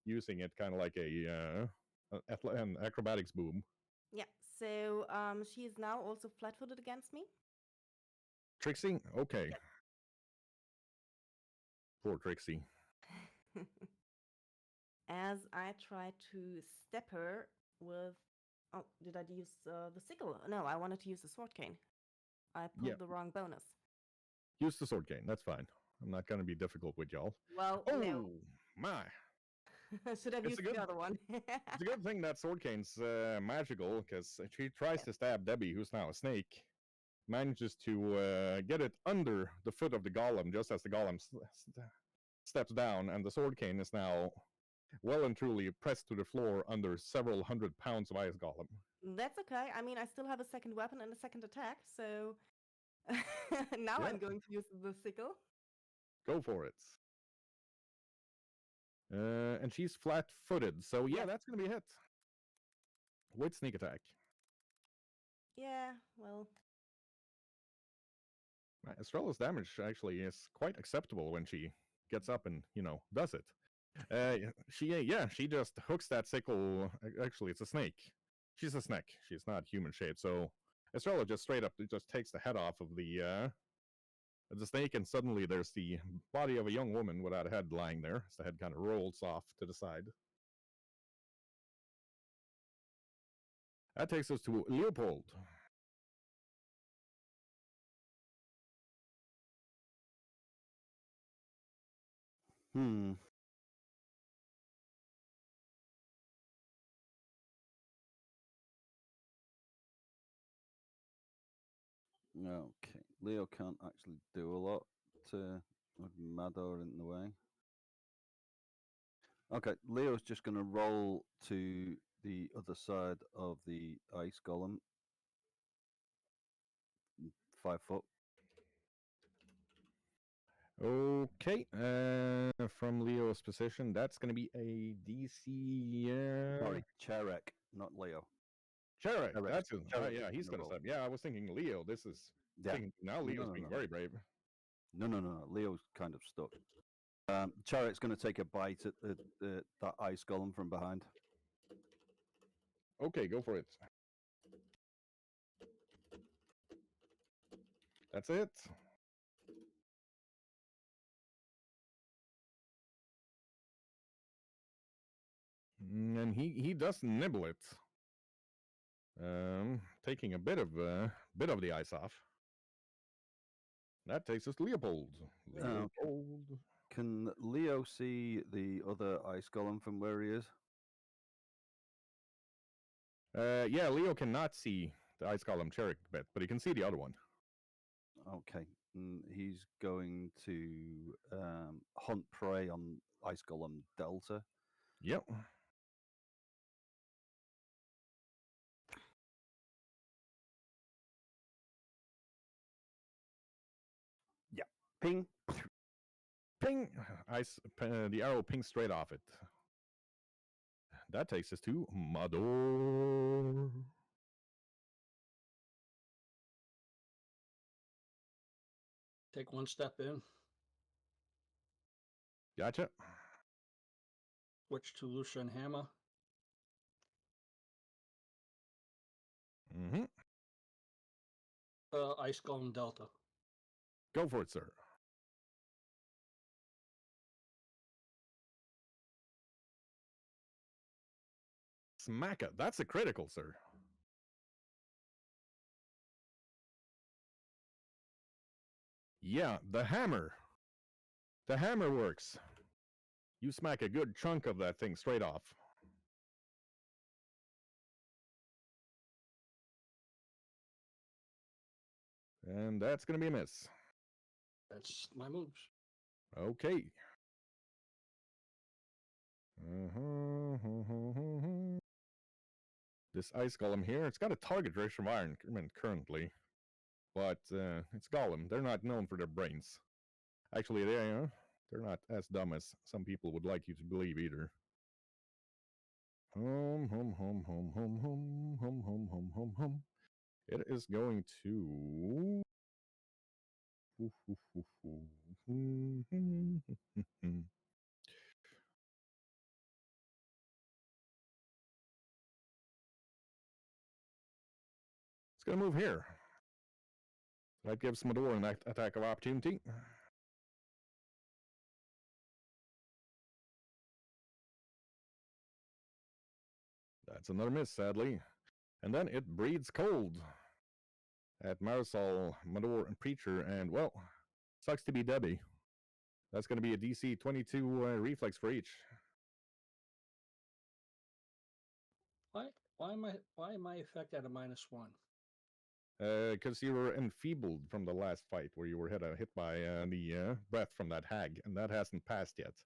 using it kind of like an acrobatics boom. Yeah. So she is now also flat-footed against me. Trixie? Okay. Yep. Poor Trixie. As I try to step her with. Oh, did I use the sickle? No, I wanted to use the sword cane. I pulled Yeah. the wrong bonus. Use the sword cane. That's fine. I'm not going to be difficult with y'all. Well, Oh, no. my. Should have It's used the other one. It's a good thing that sword cane's magical, because she tries to stab Debbie, who's now a snake, manages to get it under the foot of the golem just as the golem steps down, and the sword cane is now well and truly pressed to the floor under several 100 pounds of ice golem. That's okay. I mean, I still have a second weapon and a second attack, so now Yeah. I'm going to use the sickle. Go for it. And she's flat-footed, so yeah, Yes. that's going to be a hit. With sneak attack. Yeah, well, Estrella's damage actually is quite acceptable when she gets up and, does it. She just hooks that sickle. Actually, it's a snake. She's a snake. She's not human shaped. So Estrella just straight up just takes the head off of the snake, and suddenly there's the body of a young woman without a head lying there. As the head kind of rolls off to the side. That takes us to Leopold. Hmm. Okay. Leo can't actually do a lot with Mador in the way. Okay, Leo's just going to roll to the other side of the ice golem. 5 foot. Okay, from Leo's position, that's going to be a DC. Sorry, Cherek, not Leo. Cherek, Cherek- that's Cherek yeah, is he's gonna going to roll. step. Yeah, I was thinking Leo. This is Yeah. now Leo's being very brave. No. Leo's kind of stuck. Charek's going to take a bite at that ice golem from behind. Okay, go for it. That's it. And he does nibble it, taking a bit of the ice off. That takes us to Leopold. Leopold. Can Leo see the other ice golem from where he is? Yeah, Leo cannot see the ice golem Cherek bit, but he can see the other one. Okay. He's going to hunt prey on ice golem Delta. Yep. Yeah. Ping. Ping! The arrow pings straight off it. That takes us to Mador. Take one step in, Gotcha. switch to Lucian Hammer. Mm-hmm. Ice Golem Delta. Go for it, sir. Smacka. That's a critical, sir. Yeah, the hammer. The hammer works. You smack a good chunk of that thing straight off. And that's going to be a miss. That's my moves. Okay. This ice golem here, it's got a target race environment currently, but it's golem. They're not known for their brains. Actually, they're not as dumb as some people would like you to believe either. Home, home, home, home, home, home, home, home, home, home, home. It is going to. It's going to move here. That gives Mador an attack of opportunity. That's another miss, sadly. And then it breeds cold at Marisol, Mador, and Preacher, and, well, sucks to be Debbie. That's going to be a DC 22 reflex for each. Why am I effect at a -1? Because you were enfeebled from the last fight where you were hit by the breath from that hag, and that hasn't passed yet.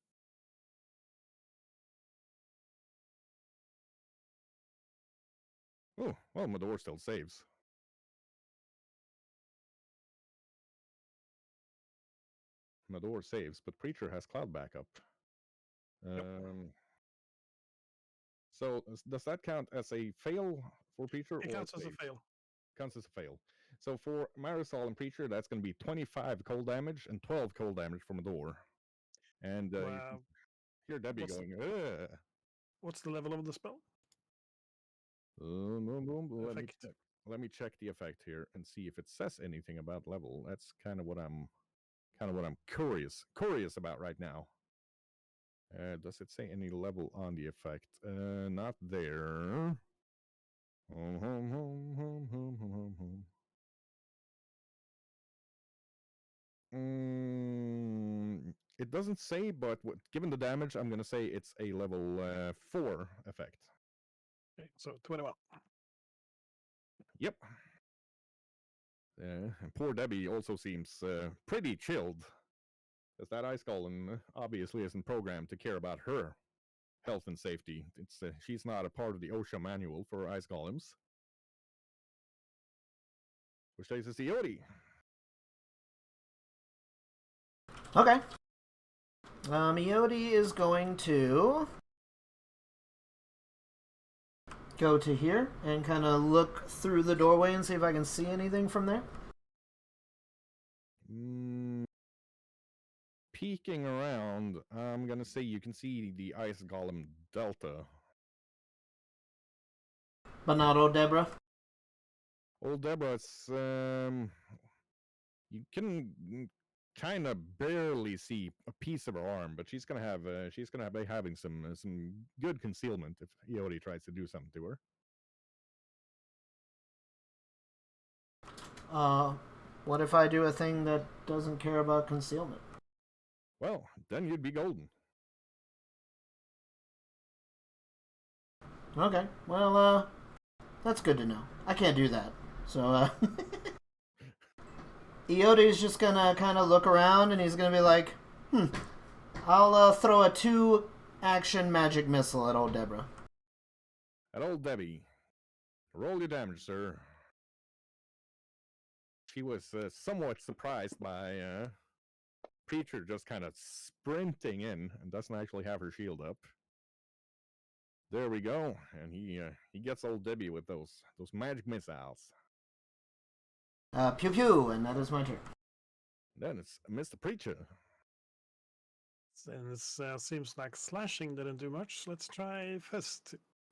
Oh, well, Mador still saves. Mador saves, but Preacher has Cloud backup. So does that count as a fail for Preacher? It or counts as a fail. Counts as a fail. So for Marisol and Preacher, that's going to be 25 cold damage and 12 cold damage from Mador. And you can hear Debbie going, ugh. What's the level of the spell? Let me check the effect here and see if it says anything about level. That's kind of what I'm curious about right now. Does it say any level on the effect? Not there. It doesn't say, but given the damage, I'm going to say it's a level 4 effect. Okay, so 21. Yep. Poor Debbie also seems pretty chilled, as that ice golem obviously isn't programmed to care about her health and safety. She's not a part of the OSHA manual for ice golems. Which takes us to Yodi. Okay. Yodi is going to go to here and kind of look through the doorway and see if I can see anything from there. Peeking around, I'm going to say you can see the ice golem Delta. But not old Deborah? Old Deborah's, you can kind of barely see a piece of her arm, but she's gonna be having some good concealment if Iodi tries to do something to her. What if I do a thing that doesn't care about concealment? Well, then you'd be golden. Okay, well, that's good to know. I can't do that. So, Iodi's just gonna kind of look around and he's gonna be like, I'll throw a 2-action magic missile at old Deborah. At old Debbie. Roll your damage, sir. She was somewhat surprised by Preacher just kind of sprinting in and doesn't actually have her shield up. There we go, and he gets old Debbie with those magic missiles. Pew pew, and that is my turn. Then it's Mr. Preacher. Since seems like slashing didn't do much, let's try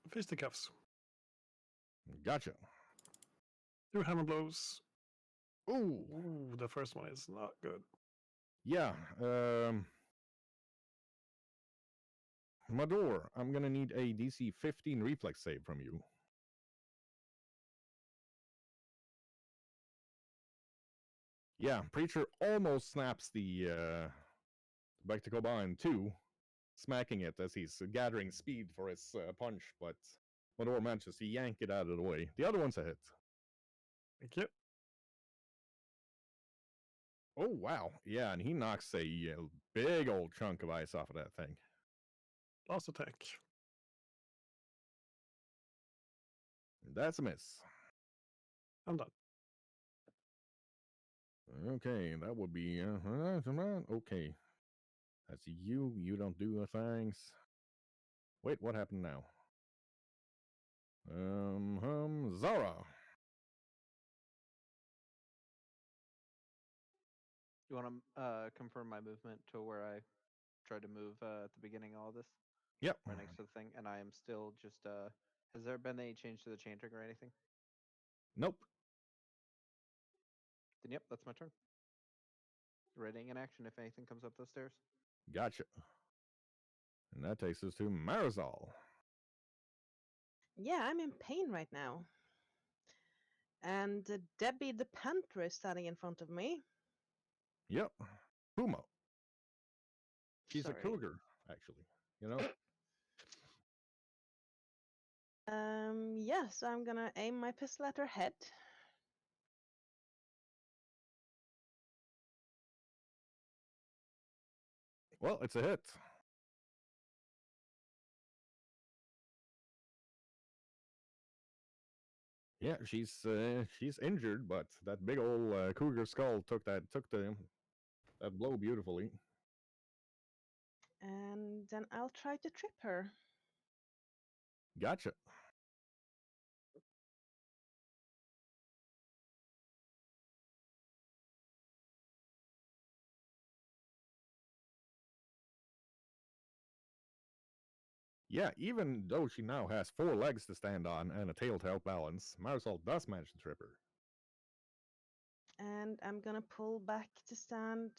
fisticuffs. Gotcha. 2 hammer blows. Ooh, the first one is not good. Yeah. Mador, I'm gonna need a DC 15 reflex save from you. Yeah, Preacher almost snaps the back to Combine 2, smacking it as he's gathering speed for his punch, but Mador manages to yank it out of the way. The other one's a hit. Thank you. Oh, wow. Yeah, and he knocks a big old chunk of ice off of that thing. Last attack. That's a miss. I'm done. Okay, that would be okay. That's you. You don't do things. Wait, what happened now? Zara. You want to confirm my movement to where I tried to move at the beginning of all this? Yep. Right next to the thing, and I am still just. Has there been any change to the chain trigger or anything? Nope. Then yep, that's my turn. Readying in action if anything comes up those stairs. Gotcha. And that takes us to Marisol. Yeah, I'm in pain right now. And Debbie the Panther is standing in front of me. Yep. Puma. She's Sorry. a cougar, actually. You know? Yes, I'm gonna aim my pistol at her head. Well, it's a hit. Yeah, she's injured, but that big old cougar skull took that blow beautifully. And then I'll try to trip her. Gotcha. Yeah, even though she now has 4 legs to stand on and a tail to help balance, Marisol does manage to trip her. And I'm gonna pull back to stand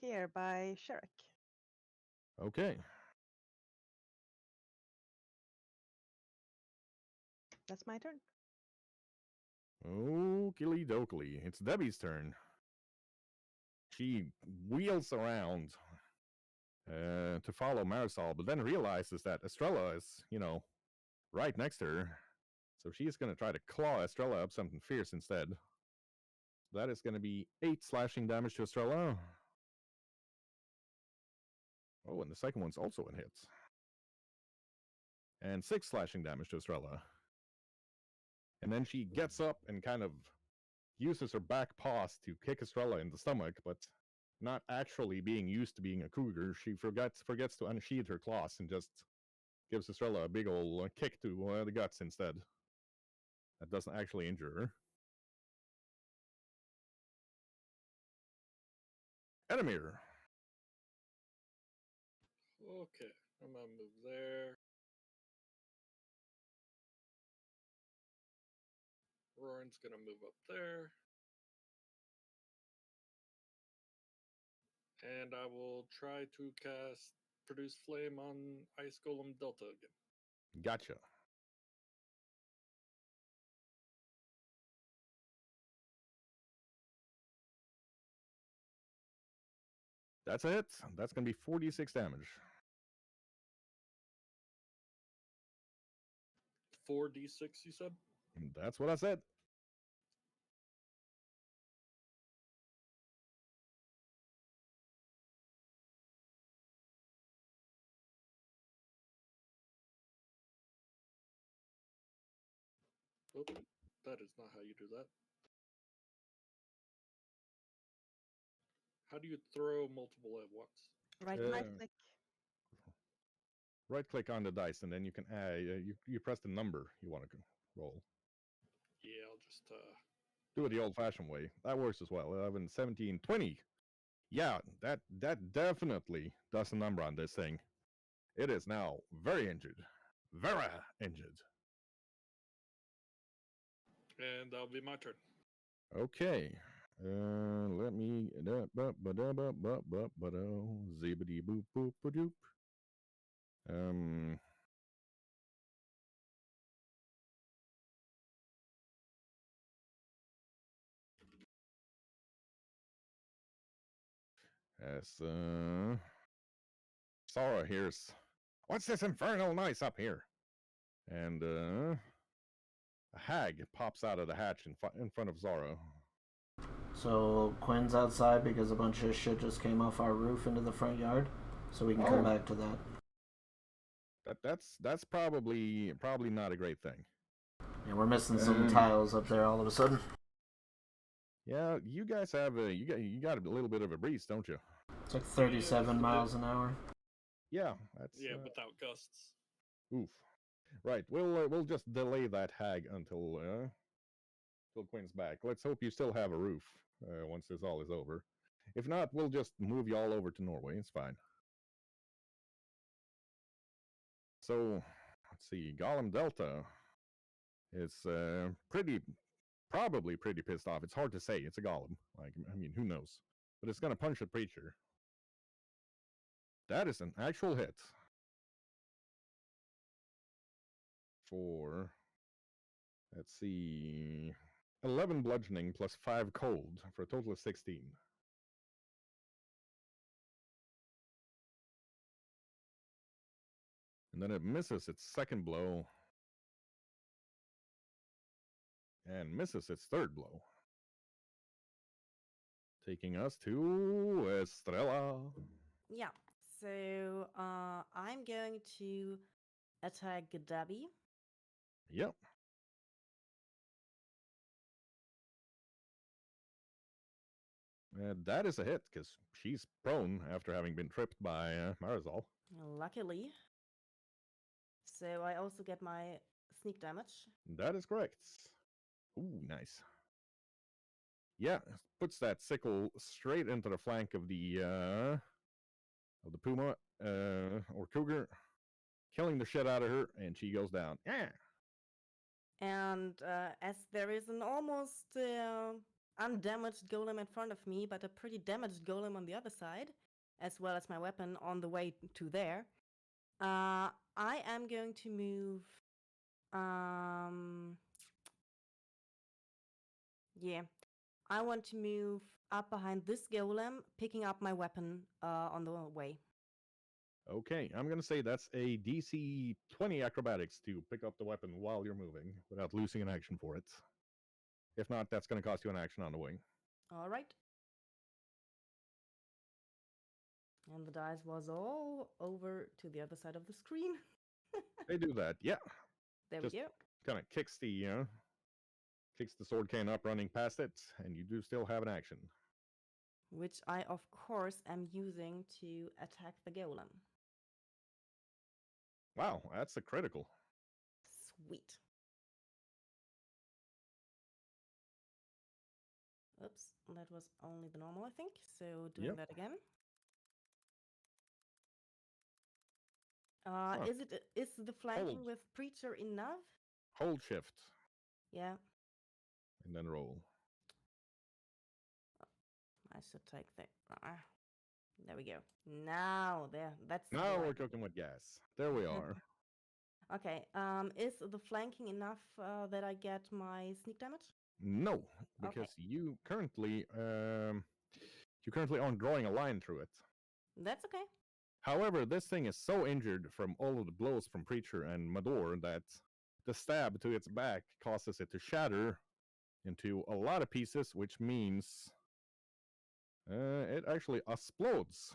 here by Sherrick. Okay. That's my turn. Okie dokie. It's Debbie's turn. She wheels around to follow Marisol, but then realizes that Estrella is, right next to her. So she's going to try to claw Estrella up something fierce instead. That is going to be 8 slashing damage to Estrella. Oh, and the second one's also in hits. And 6 slashing damage to Estrella. And then she gets up and kind of uses her back paws to kick Estrella in the stomach, but not actually being used to being a cougar. She forgets to unsheathe her claws and just gives Estrella a big old kick to the guts instead. That doesn't actually injure her. Edamir. Okay, I'm gonna move there. Roran's gonna move up there. And I will try to cast Produce Flame on Ice Golem Delta again. Gotcha. That's it. That's going to be 46 damage. 4d6, you said? That's what I said. Oop, that is not how you do that. How do you throw multiple at once? Right click. Right click on the dice, and then you can add, you press the number you want to roll. Yeah, I'll just do it the old-fashioned way. That works as well. 11, 17, 20. Yeah, that definitely does a number on this thing. It is now very injured. Very injured. And that'll be my turn. Okay. Let me zibbity boop boop doop. As Sora hears, what's this infernal noise up here? And a hag pops out of the hatch in front of Zara. So Quinn's outside because a bunch of shit just came off our roof into the front yard. So we can come back to that. That's probably not a great thing. Yeah, we're missing some tiles up there all of a sudden. Yeah, you guys have you got a little bit of a breeze, don't you? It's like 37 miles an hour. Yeah, that's without gusts. oof. Right, we'll just delay that hag until Quinn's back. Let's hope you still have a roof once this all is over. If not, we'll just move you all over to Norway. It's fine. So, let's see. Gollum Delta is probably pretty pissed off. It's hard to say. It's a golem. Like, I mean, who knows? But it's gonna punch a preacher. That is an actual hit. For, let's see, 11 bludgeoning plus 5 cold for a total of 16. And then it misses its second blow. And misses its third blow. Taking us to Estrella. Yeah. So I'm going to attack Gadabi. Yep. That is a hit, because she's prone after having been tripped by Marisol. Luckily. So I also get my sneak damage. That is correct. Ooh, nice. Yeah, puts that sickle straight into the flank of the puma or cougar, killing the shit out of her, and she goes down. Yeah. And as there is an almost undamaged golem in front of me, but a pretty damaged golem on the other side, as well as my weapon on the way to there, I am going to move. Yeah, I want to move up behind this golem, picking up my weapon on the way. Okay, I'm going to say that's a DC 20 acrobatics to pick up the weapon while you're moving without losing an action for it. If not, that's going to cost you an action on the wing. All right. And the dice was all over to the other side of the screen. They do that, yeah. There Just we go. kind of kicks the sword cane up, running past it, and you do still have an action. Which I, of course, am using to attack the golem. Wow, that's a critical. Sweet. Oops, that was only the normal, I think. So doing that again. Is the flanking with Preacher enough? Hold shift. Yeah. And then roll. I should take the. There we go. Now that's. Now we're cooking with gas. There we are. Okay. Is the flanking enough that I get my sneak damage? No, because you currently aren't drawing a line through it. That's okay. However, this thing is so injured from all of the blows from Preacher and Mador that the stab to its back causes it to shatter into a lot of pieces, which means it actually explodes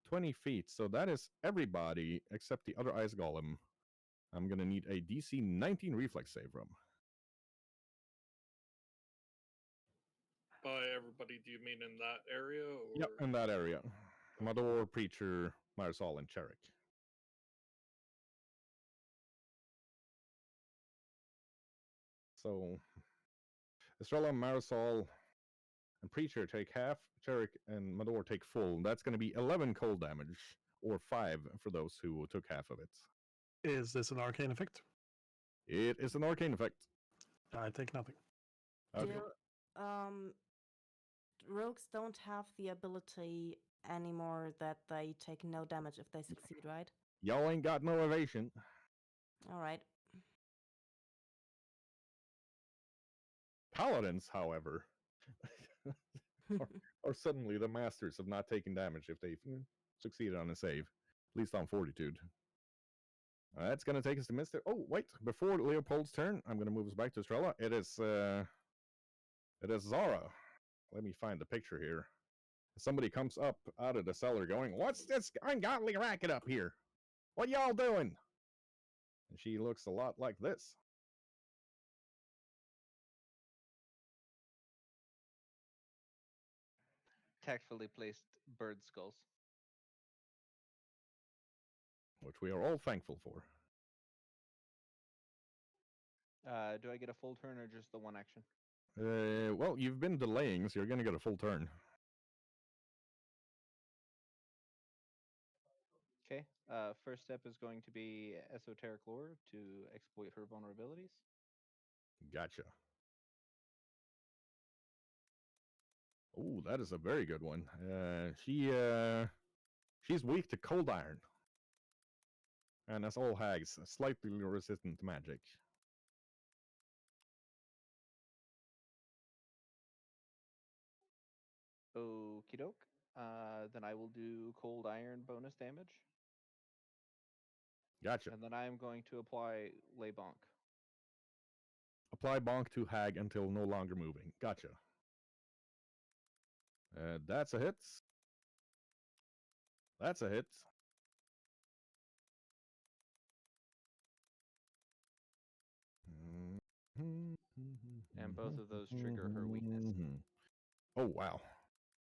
20 feet. So that is everybody except the other ice golem. I'm going to need a DC 19 reflex save from. By everybody, do you mean in that area? Or... Yep, in that area. Mador, Preacher, Marisol, and Cherik. So, Estrella, Marisol, and Preacher take half. Cherik and Mador take full. That's going to be 11 cold damage, or 5 for those who took half of it. Is this an arcane effect? It is an arcane effect. I take nothing. Okay. Rogues don't have the ability anymore that they take no damage if they succeed, right? Y'all ain't got no evasion. All right. Paladins, however, are suddenly the masters of not taking damage if they succeeded on a save, at least on Fortitude. That's going to take us to Mr. Oh, wait. Before Leopold's turn, I'm going to move us back to Estrella. It is Zara. Let me find the picture here. Somebody comes up out of the cellar going, "What's this ungodly racket up here?" What y'all doing? And she looks a lot like this. Tactfully placed bird skulls. Which we are all thankful for. Do I get a full turn or just the one action? Well, you've been delaying, so you're going to get a full turn. Okay. First step is going to be esoteric lore to exploit her vulnerabilities. Gotcha. Oh, that is a very good one. She's weak to cold iron. And as all hags, slightly resistant to magic. Okie doke. Then I will do cold iron bonus damage. Gotcha. And then I am going to apply lay bonk. Apply bonk to hag until no longer moving. Gotcha. That's a hit. That's a hit. And both of those trigger her weakness. Oh, wow.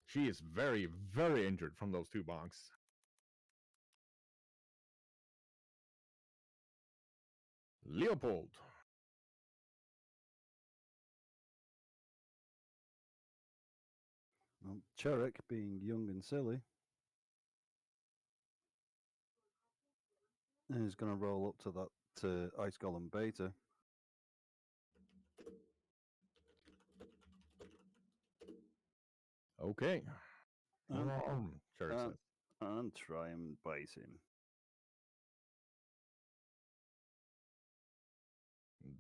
She is very, very injured from those two bonks. Leopold. Well, Cherrick, being young and silly, is going to roll up to that Ice Golem Beta. Okay. Cherrick says. And try and bite him.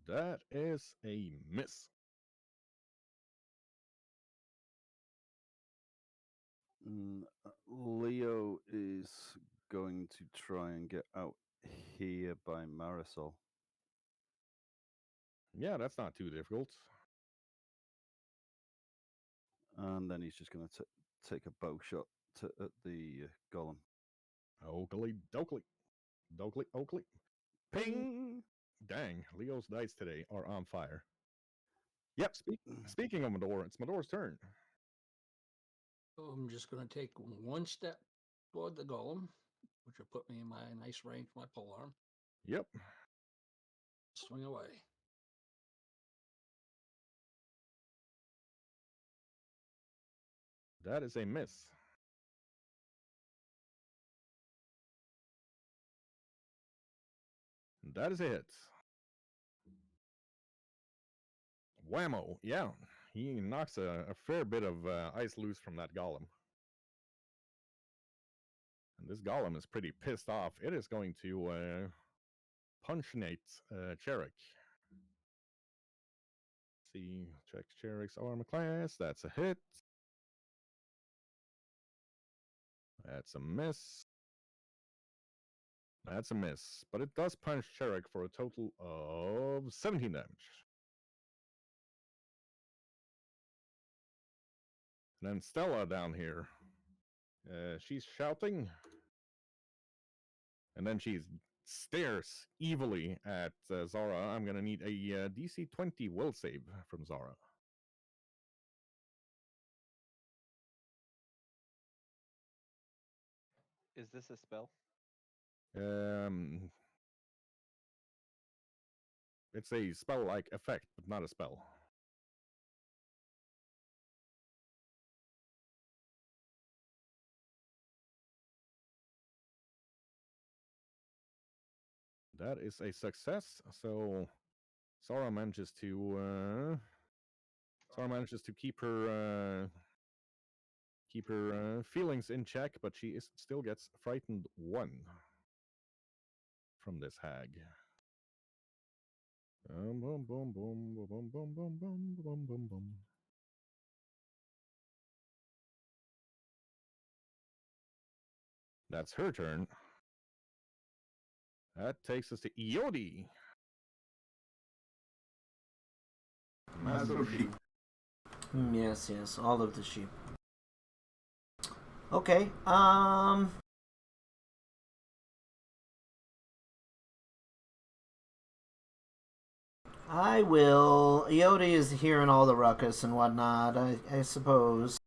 That is a miss. Leo is going to try and get out here by Marisol. Yeah, that's not too difficult. And then he's just going to take a bow shot at the golem. Oakley dokley. Dokley Oakley. Ping! Dang, Leo's dice today are on fire. Yep, speaking of Mador, it's Mador's turn. So I'm just going to take one step toward the golem, which will put me in my nice range for my polearm. Yep. Swing away. That is a miss. That is a hit. Whammo. Yeah, he knocks a fair bit of ice loose from that golem. And this golem is pretty pissed off. It is going to punchinate Cherrick. See, checks Cherrick's armor class. That's a hit. That's a miss. That's a miss. But it does punch Cherrick for a total of 17 damage. And then Stella down here. She's shouting. And then she stares evilly at Zara. I'm going to need a DC 20 will save from Zara. Is this a spell? It's a spell-like effect, but not a spell. That is a success. So Zara manages to keep her feelings in check, but she still gets frightened 1 from this hag. Boom, boom, boom, boom, boom, boom, boom, boom, boom, boom, boom. That's her turn. That takes us to Iodi. Master sheep. Yes, all of the sheep. Okay, I will. Yodi is hearing all the ruckus and whatnot, I suppose.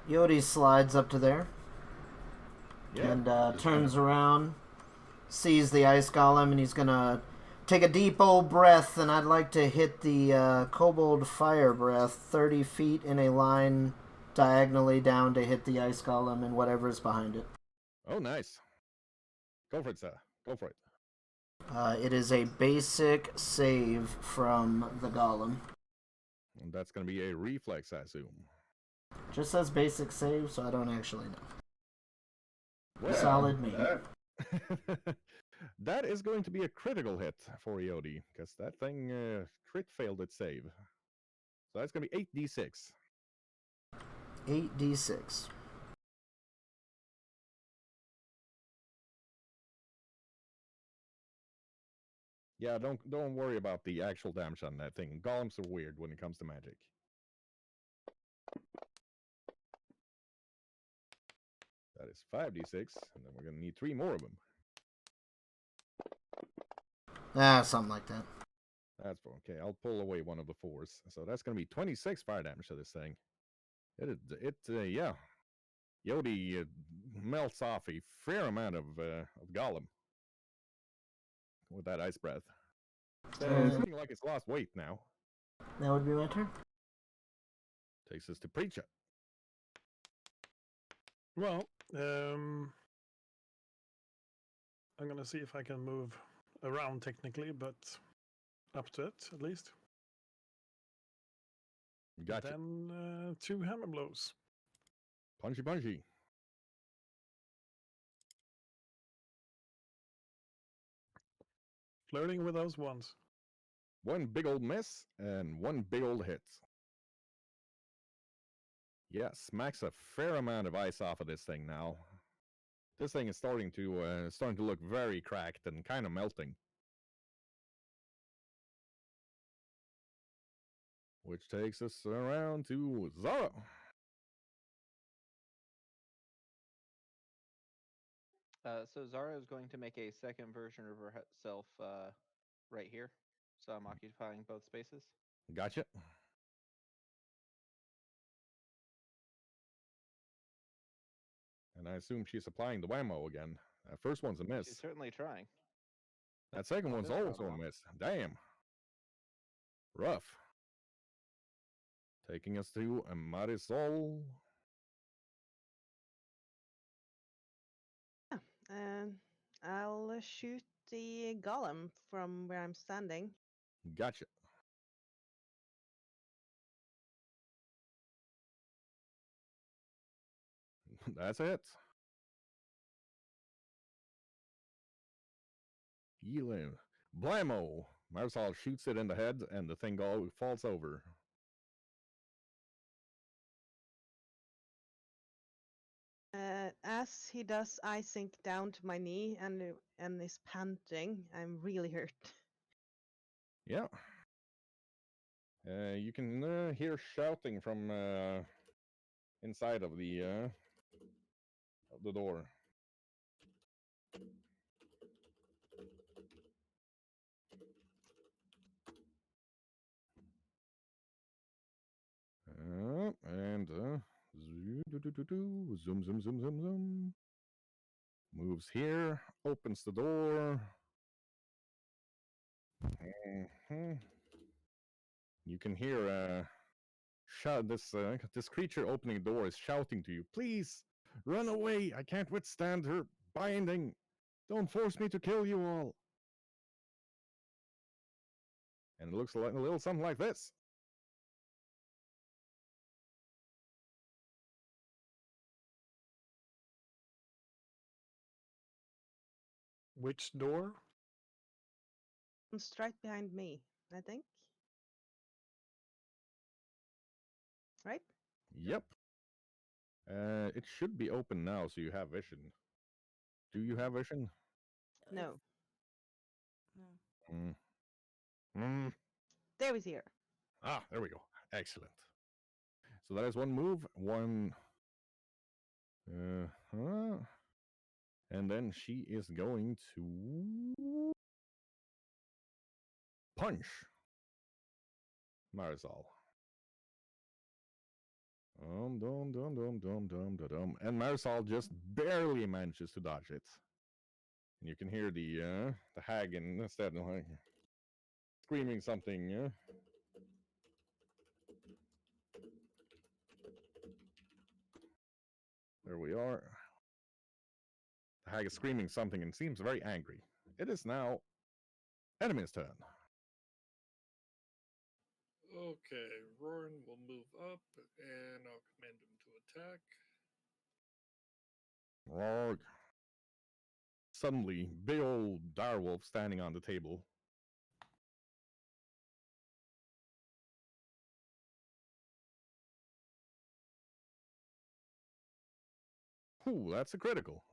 Yodi slides up to there Yeah. and turns around, sees the ice golem, and he's gonna take a deep old breath, and I'd like to hit the kobold fire breath 30 feet in a line diagonally down to hit the ice golem and whatever's behind it. Oh, nice. Go for it, sir. Go for it. It is a basic save from the golem. And that's going to be a reflex, I assume. Just says basic save, so I don't actually know. Well, Solid me. that is going to be a critical hit for Yodi, because that thing crit failed its save. So that's going to be 8d6. 8d6. Yeah, don't worry about the actual damage on that thing. Golems are weird when it comes to magic. That is 5d6, and then we're going to need 3 more of them. Something like that. That's okay. I'll pull away one of the 4s. So that's going to be 26 fire damage to this thing. Yeah. Yodi melts off a fair amount of golem with that ice breath. It's looking like it's lost weight now. That would be my turn. Takes us to Preacher. Well, I'm gonna see if I can move around technically, but up to it at least. Gotcha. Then 2 hammer blows. Punchy punchy. Flirting with those ones. 1 big old miss and 1 big old hit. Yeah, smacks a fair amount of ice off of this thing now. This thing is starting to look very cracked and kind of melting. Which takes us around to Zara. So Zara is going to make a second version of herself right here. So I'm occupying both spaces. Gotcha. And I assume she's applying the whammo again. That first one's a miss. She's certainly trying. That second Not one's this also a whammo. miss. Damn. Rough. Taking us to Marisol. I'll shoot the golem from where I'm standing. Gotcha. That's it. Healing. Blammo! Marisol shoots it in the head, and the thing falls over. As he does, I sink down to my knee and is panting. I'm really hurt. Yeah. You can hear shouting from inside of the door. And zoom, zoom, zoom, zoom, zoom. Moves here, opens the door. You can hear shout this creature opening the door is shouting to you, "Please run away! I can't withstand her binding. Don't force me to kill you all." And it looks like a little something like this. Which door? It's right behind me, I think. Right? Yep. It should be open now, so you have vision. Do you have vision? No. No. There is here. Ah, there we go. Excellent. So that is one move, one. And then she is going to punch Marisol. And Marisol just barely manages to dodge it. And you can hear the hag instead like screaming something. There we are. The hag is screaming something and seems very angry. It is now enemy's turn. Okay, Roran will move up, and I'll command him to attack. Rog. Suddenly, big old direwolf standing on the table. Ooh, that's a critical.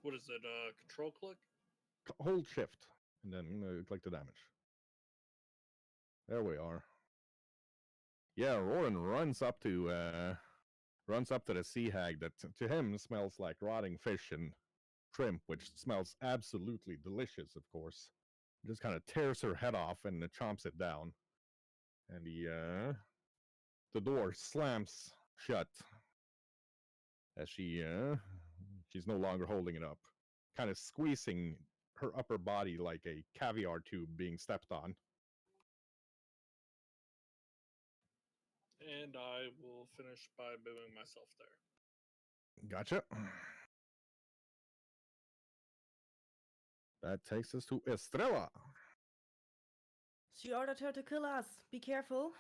What is it? Control click? Hold shift, and then click the damage. There we are. Yeah, Roran runs up to the sea hag that to him smells like rotting fish and shrimp, which smells absolutely delicious, of course. Just kind of tears her head off and chomps it down. And the door slams shut as she's no longer holding it up, kind of squeezing her upper body like a caviar tube being stepped on. And I will finish by moving myself there. Gotcha. That takes us to Estrella. She ordered her to kill us. Be careful.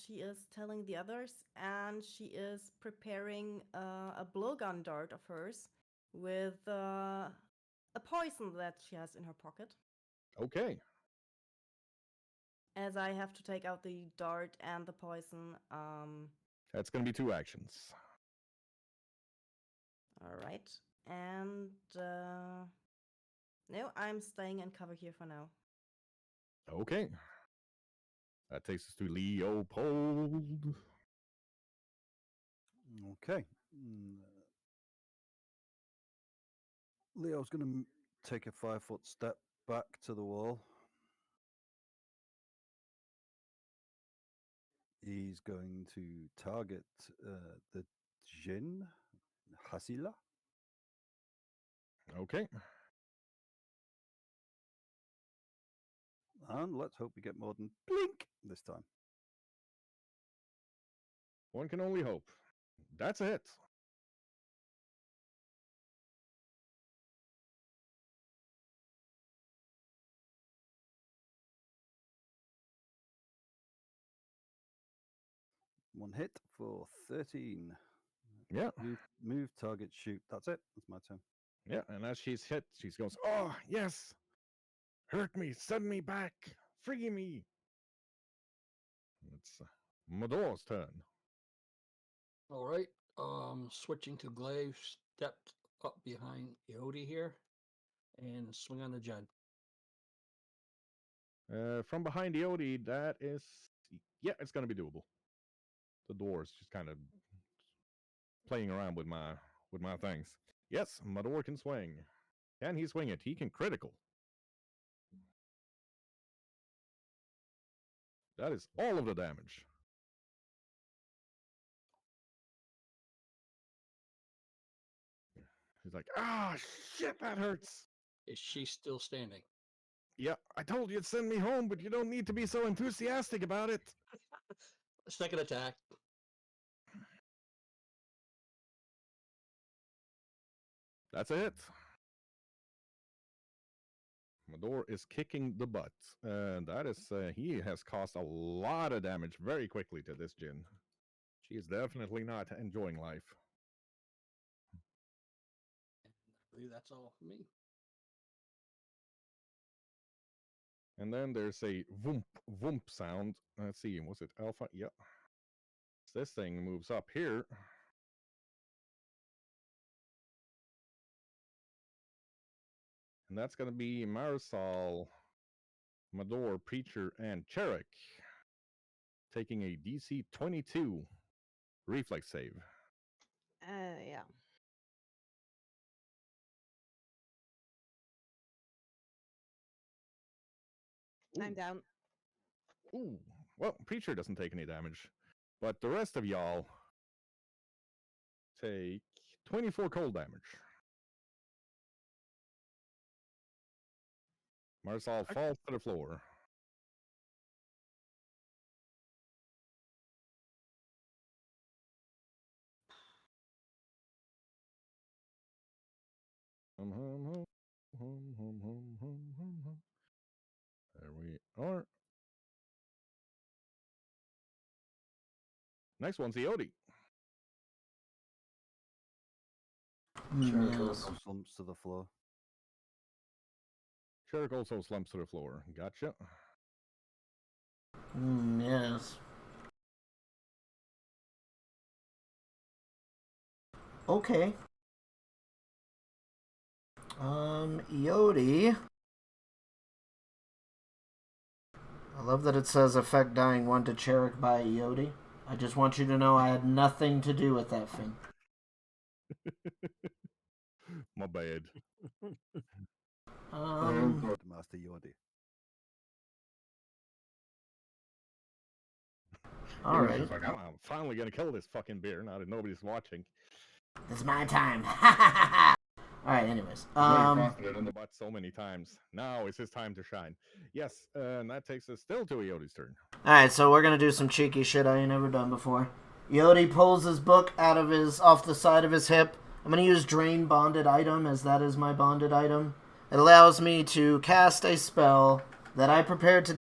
She is telling the others, and she is preparing a blowgun dart of hers with a poison that she has in her pocket. Okay. As I have to take out the dart and the poison. That's going to be 2 actions. All right. And no, I'm staying in cover here for now. Okay. That takes us to Leopold. Okay. Leo's going to take a 5-foot step back to the wall. He's going to target the Jinn, Hasila. Okay. And let's hope we get more than blink this time. One can only hope. That's a hit. One hit for 13. Yeah. Move, target, shoot. That's it. That's my turn. Yeah, and as she's hit, she goes, "Oh, yes! Hurt me, send me back, free me!" It's Mador's turn. All right. Switching to glaive, stepped up behind Yodi here, and swing on the Judd. From behind the Odie, that is, yeah, it's going to be doable. The door's just kind of playing around with my things. Yes, Mador can swing. Can he swing it? He can critical. That is all of the damage. He's like, ah, shit, that hurts. Is she still standing? Yeah, I told you to send me home, but you don't need to be so enthusiastic about it. Second attack. That's a hit. Mador is kicking the butt. That is, he has caused a lot of damage very quickly to this Jinn. She is definitely not enjoying life. I believe that's all for me. And then there's a voomp, voomp sound. Let's see, was it Alpha? Yep. This thing moves up here. And that's going to be Marisol, Mador, Preacher, and Cherik taking a DC 22 reflex save. Yeah. I'm down. Ooh. Well, Preacher doesn't take any damage. But the rest of y'all take 24 cold damage. Marisol falls to the floor. There we are. Next one's Eodi. Sherrick Yes. also slumps to the floor. Sherrick also slumps to the floor. Gotcha. Yes. Okay. Eodi. I love that it says effect dying 1 to Cherrick by Eodi. I just want you to know I had nothing to do with that thing. My bad. Master Yodi. All right. Like, I'm finally gonna kill this fucking bear now that nobody's watching. It's my time. All right. Anyways. But so many times. Now it's his time to shine. Yes, and that takes us still to Eodi's turn. All right. So we're gonna do some cheeky shit I ain't never done before. Eodi pulls his book off the side of his hip. I'm gonna use Drain Bonded Item, as that is my bonded item. It allows me to cast a spell that I prepared to